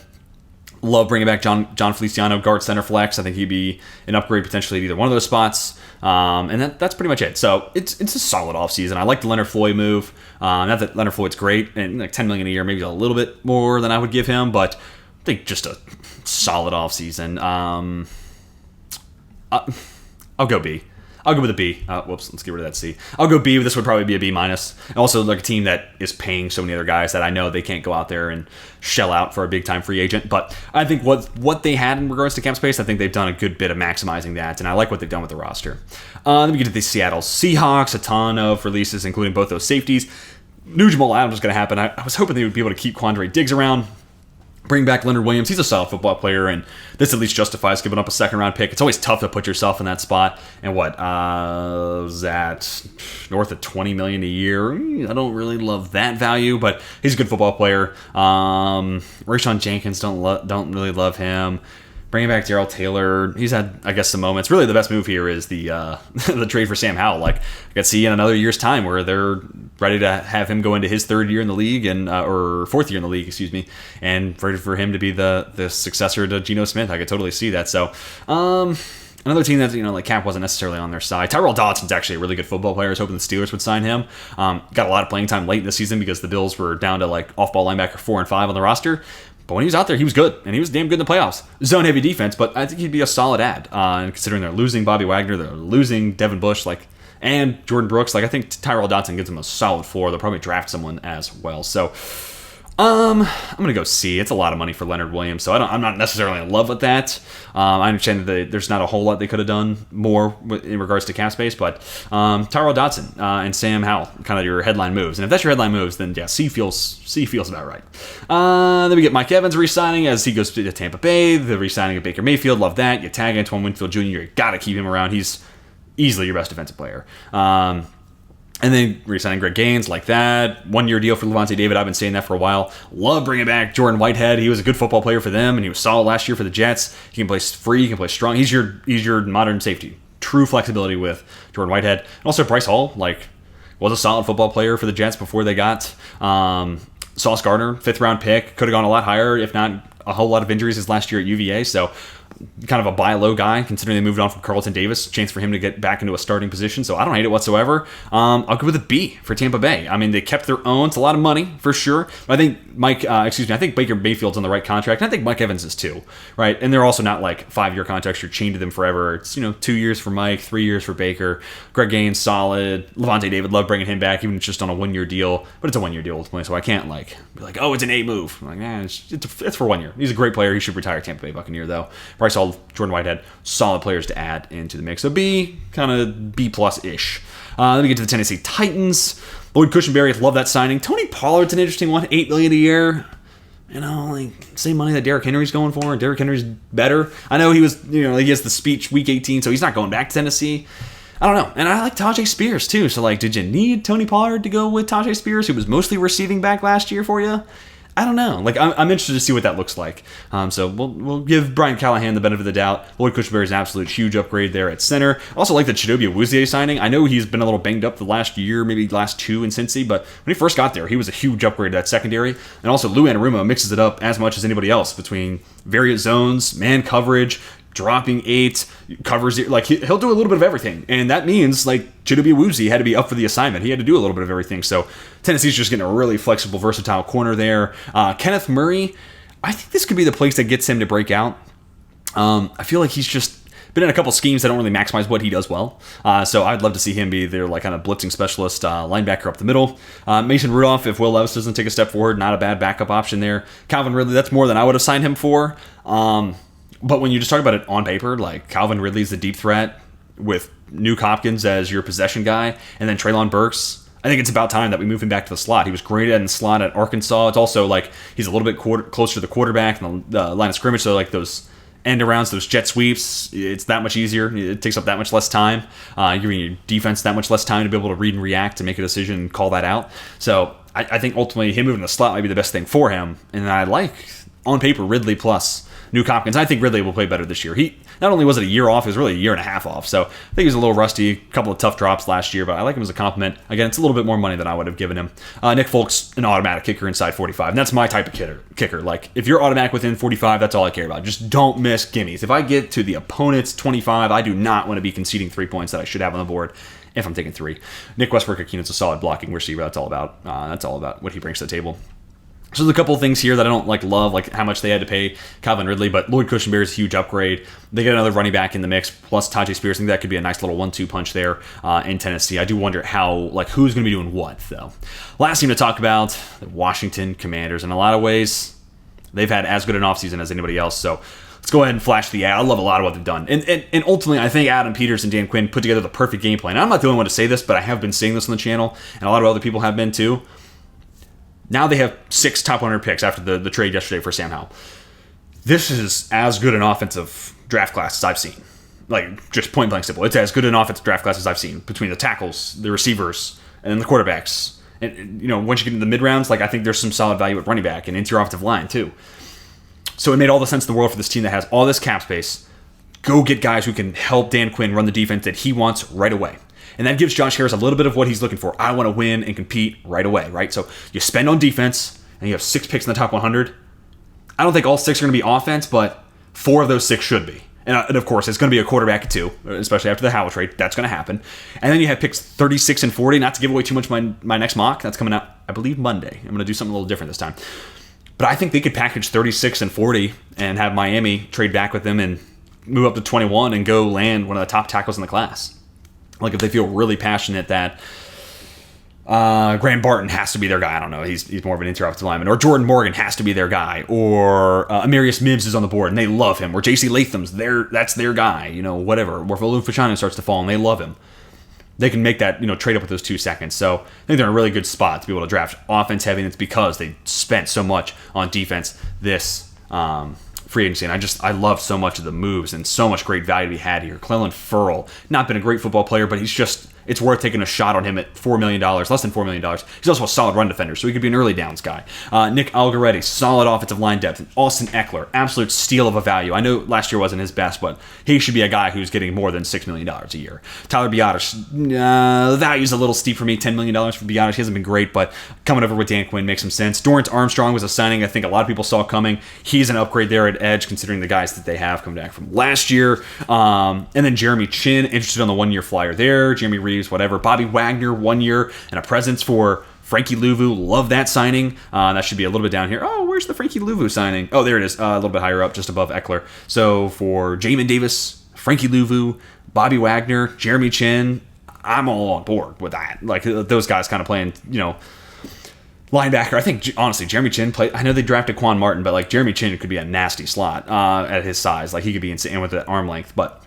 Love bringing back John Feliciano, guard center flex. I think he'd be an upgrade potentially at either one of those spots. And that's pretty much it. So it's a solid offseason. I like the Leonard Floyd move. Not that Leonard Floyd's great, and like $10 million a year, maybe a little bit more than I would give him, but I think just a solid offseason. I'll go B. I'll go with a B. Let's get rid of that C. I'll go B. This would probably be a B minus. Also, like a team that is paying so many other guys that I know they can't go out there and shell out for a big time free agent. But I think what they had in regards to cap space, I think they've done a good bit of maximizing that, and I like what they've done with the roster. Then we get to the Seattle Seahawks. A ton of releases, including both those safeties. New Jamal Adams was going to happen. I was hoping they would be able to keep Quandre Diggs around. Bring back Leonard Williams. He's a solid football player, and this at least justifies giving up a second-round pick. It's always tough to put yourself in that spot. And was that north of $20 million a year? I don't really love that value, but he's a good football player. Rayshawn Jenkins, don't really love him. Bringing back Darrell Taylor, he's had, I guess, some moments. Really, the best move here is the the trade for Sam Howell. Like, I could see in another year's time where they're ready to have him go into his third year in the league or fourth year in the league, excuse me, and ready for him to be the successor to Geno Smith. I could totally see that. So, another team that, like Cap wasn't necessarily on their side. Tyrell Dodson's actually a really good football player. I was hoping the Steelers would sign him. Got a lot of playing time late in the season because the Bills were down to like off-ball linebacker 4 and 5 on the roster. But when he was out there, he was good, and he was damn good in the playoffs. Zone-heavy defense, but I think he'd be a solid add. And considering they're losing Bobby Wagner, they're losing Devin Bush, and Jordan Brooks. I think Tyrell Dodson gives them a solid floor. They'll probably draft someone as well. So, I'm gonna go C. It's a lot of money for Leonard Williams, so I'm not necessarily in love with that. I understand that there's not a whole lot they could have done more in regards to cap space, but Tyrell Dodson and Sam Howell, kind of your headline moves. And if that's your headline moves, then yeah, C feels about right. Then we get Mike Evans re-signing as he goes to Tampa Bay. The re-signing of Baker Mayfield, love that. You tag Antoine Winfield Jr., you gotta keep him around. He's easily your best defensive player. And then re-signing Greg Gaines, like that. 1-year deal for Levante David. I've been saying that for a while. Love bringing back Jordan Whitehead. He was a good football player for them, and he was solid last year for the Jets. He can play free. He can play strong. He's your modern safety. True flexibility with Jordan Whitehead. And also Bryce Hall, was a solid football player for the Jets before they got Sauce Gardner, 5th-round pick. Could have gone a lot higher, if not a whole lot of injuries his last year at UVA. So kind of a buy low guy, considering they moved on from Carlton Davis. Chance for him to get back into a starting position, so I don't hate it whatsoever. I'll go with a B for Tampa Bay. I mean, they kept their own. It's a lot of money, for sure. But I think Baker Mayfield's on the right contract, and I think Mike Evans is too, right? And they're also not 5-year contracts. You're chained to them forever. It's, 2 years for Mike, 3 years for Baker. Greg Gaines, solid. Levante David, love bringing him back, even if it's just on a 1-year deal. But it's a 1-year deal ultimately, so I can't be like, oh, it's an A move. I'm it's for 1 year. He's a great player. He should retire Tampa Bay Buccaneer, though. Bryce Hall, Jordan Whitehead, solid players to add into the mix. So B, kind of B+-ish. Then we get to the Tennessee Titans. Lloyd Cushenberry, love that signing. Tony Pollard's an interesting one, $8 million a year. Same money that Derrick Henry's going for, and Derrick Henry's better. I know he was, he has the speech week 18, so he's not going back to Tennessee. I don't know. And I like Tajay Spears, too. So, did you need Tony Pollard to go with Tajay Spears, who was mostly receiving back last year for you? I don't know. I'm interested to see what that looks like. So we'll give Brian Callahan the benefit of the doubt. Lloyd Cushenberry is an absolute huge upgrade there at center. Also like the Chidobe Awuzie signing. I know he's been a little banged up the last year, maybe last 2 in Cincy, but when he first got there, he was a huge upgrade to that secondary. And also Lou Anarumo mixes it up as much as anybody else between various zones, man coverage, dropping 8, covers, he'll do a little bit of everything. And that means, Chidobe Awuzie had to be up for the assignment. He had to do a little bit of everything. So Tennessee's just getting a really flexible, versatile corner there. Kenneth Murray, I think this could be the place that gets him to break out. I feel like he's just been in a couple schemes that don't really maximize what he does well. So I'd love to see him be their kind of blitzing specialist, linebacker up the middle. Mason Rudolph, if Will Levis doesn't take a step forward, not a bad backup option there. Calvin Ridley, that's more than I would have signed him for. But when you just talk about it on paper, Calvin Ridley's the deep threat with Nuke Hopkins as your possession guy, and then Treylon Burks, I think it's about time that we move him back to the slot. He was great in the slot at Arkansas. It's also he's a little bit closer to the quarterback and the line of scrimmage, so those end arounds, those jet sweeps, it's that much easier. It takes up that much less time. You're giving your defense that much less time to be able to read and react, to make a decision and call that out. So I think ultimately him moving the slot might be the best thing for him. And I like, on paper, Ridley plus Nuke Hopkins. I think Ridley will play better this year. He not only was it a year off, it was really a year and a half off. So I think he was a little rusty, a couple of tough drops last year, but I like him as a compliment. Again, it's a little bit more money than I would have given him. Nick Folk's an automatic kicker inside 45, and that's my type of kicker. If you're automatic within 45, that's all I care about. Just don't miss gimmies. If I get to the opponent's 25, I do not want to be conceding 3 points that I should have on the board if I'm taking 3. Nick Westbrook-Akinen's a solid blocking receiver. That's all about what he brings to the table. So there's a couple of things here that I don't love, how much they had to pay Calvin Ridley, but Lloyd Cushenberry is a huge upgrade. They get another running back in the mix, plus Tajay Spears. I think that could be a nice little 1-2 punch there in Tennessee. I do wonder who's going to be doing what, though. Last team to talk about, the Washington Commanders. In a lot of ways, they've had as good an offseason as anybody else, so let's go ahead and flash the ad. I love a lot of what they've done. And ultimately, I think Adam Peters and Dan Quinn put together the perfect game plan. I'm not the only one to say this, but I have been saying this on the channel, and a lot of other people have been too. Now they have 6 top 100 picks after the trade yesterday for Sam Howell. This is as good an offensive draft class as I've seen. Just point blank simple. It's as good an offensive draft class as I've seen between the tackles, the receivers, and then the quarterbacks. And, once you get into the mid-rounds, I think there's some solid value at running back and interior offensive line, too. So it made all the sense in the world for this team that has all this cap space. Go get guys who can help Dan Quinn run the defense that he wants right away. And that gives Josh Harris a little bit of what he's looking for. I want to win and compete right away, right? So you spend on defense, and you have 6 picks in the top 100. I don't think all 6 are going to be offense, but 4 of those 6 should be. And of course, it's going to be a quarterback at 2, especially after the Howell trade. That's going to happen. And then you have picks 36 and 40. Not to give away too much my next mock. That's coming out, I believe, Monday. I'm going to do something a little different this time. But I think they could package 36 and 40 and have Miami trade back with them and move up to 21 and go land one of the top tackles in the class. Like if they feel really passionate that Graham Barton has to be their guy. I don't know. He's more of an interior offensive lineman. Or Jordan Morgan has to be their guy. Or Amarius Mims is on the board and they love him. Or J.C. Latham's that's their guy. Whatever. Or if Olu Fashanu starts to fall and they love him. They can make that, trade up with those 2 seconds. So I think they're in a really good spot to be able to draft offense heavy. And it's because they spent so much on defense this free agency. And I love so much of the moves and so much great value to be had here. Clelin Ferrell, not been a great football player, but it's worth taking a shot on him at $4 million, less than $4 million. He's also a solid run defender, so he could be an early downs guy. Nick Algoretti, solid offensive line depth. And Austin Eckler, absolute steal of a value. I know last year wasn't his best, but he should be a guy who's getting more than $6 million a year. Tyler Biadasz, the value's a little steep for me, $10 million for Biadasz. He hasn't been great, but coming over with Dan Quinn makes some sense. Dorrance Armstrong was a signing I think a lot of people saw coming. He's an upgrade there at edge, considering the guys that they have coming back from last year. And then Jeremy Chin, interested on the 1-year flyer there. Jeremy Reeves, whatever. Bobby Wagner, 1 year, and a presence for Frankie Louvu. Love that signing. That should be a little bit down here. Oh, where's the Frankie Louvu signing? Oh, there it is. A little bit higher up, just above Eckler. So for Jamin Davis, Frankie Louvu, Bobby Wagner, Jeremy Chin, I'm all on board with that. Like those guys kind of playing, linebacker. I think, honestly, Jeremy Chin played. I know they drafted Quan Martin, but like Jeremy Chin could be a nasty slot at his size. Like he could be insane with that arm length, but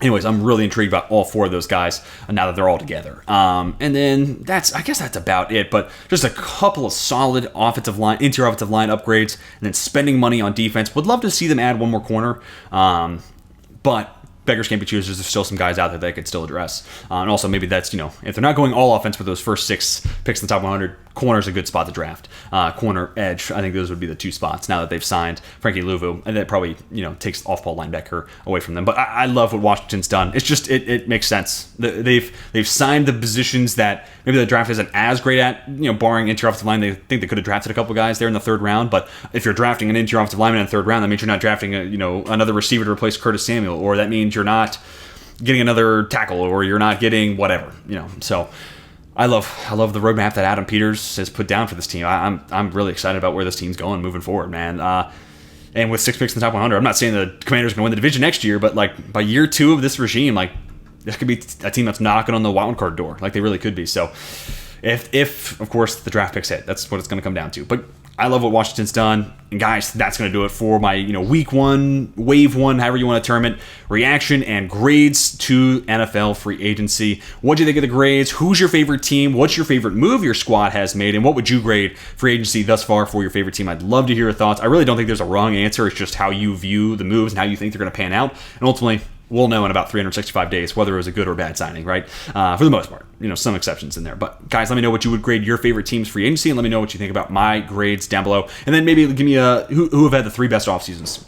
anyways, I'm really intrigued about all 4 of those guys now that they're all together. And then I guess that's about it. But just a couple of solid interior offensive line upgrades, and then spending money on defense. Would love to see them add one more corner. But beggars can't be choosers. There's still some guys out there that I could still address. And also maybe that's, if they're not going all offense with those first 6 picks in the top 100, corner's a good spot to draft. Corner, edge, I think those would be the 2 spots now that they've signed Frankie Louvu. And that probably, takes off-ball linebacker away from them. But I love what Washington's done. It's just, it makes sense. They've signed the positions that maybe the draft isn't as great at, barring interior offensive line. They think they could have drafted a couple guys there in the 3rd round. But if you're drafting an interior offensive lineman in the 3rd round, that means you're not drafting another receiver to replace Curtis Samuel. Or that means you're not getting another tackle, or you're not getting whatever, So I love the roadmap that Adam Peters has put down for this team. I'm really excited about where this team's going moving forward, man. And with 6 picks in the top 100, I'm not saying the Commanders are going to win the division next year, but like by year 2 of this regime, like this could be a team that's knocking on the wild card door, like they really could be. So if of course the draft picks hit, that's what it's going to come down to. But I love what Washington's done. And guys, that's going to do it for my, week 1, wave 1, however you want to term it, reaction and grades to NFL free agency. What do you think of the grades? Who's your favorite team? What's your favorite move your squad has made? And what would you grade free agency thus far for your favorite team? I'd love to hear your thoughts. I really don't think there's a wrong answer. It's just how you view the moves and how you think they're going to pan out. And ultimately, we'll know in about 365 days whether it was a good or bad signing, right? For the most part, some exceptions in there. But guys, let me know what you would grade your favorite teams free agency, and let me know what you think about my grades down below. And then maybe give me who have had the 3 best off seasons.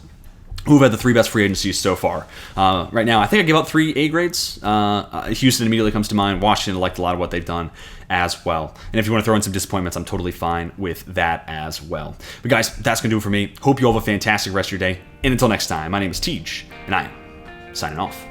Who have had the 3 best free agencies so far? Right now, I think I give out 3 A grades. Houston immediately comes to mind. Washington liked a lot of what they've done as well. And if you want to throw in some disappointments, I'm totally fine with that as well. But guys, that's going to do it for me. Hope you all have a fantastic rest of your day. And until next time, my name is Tej, and I am signing off.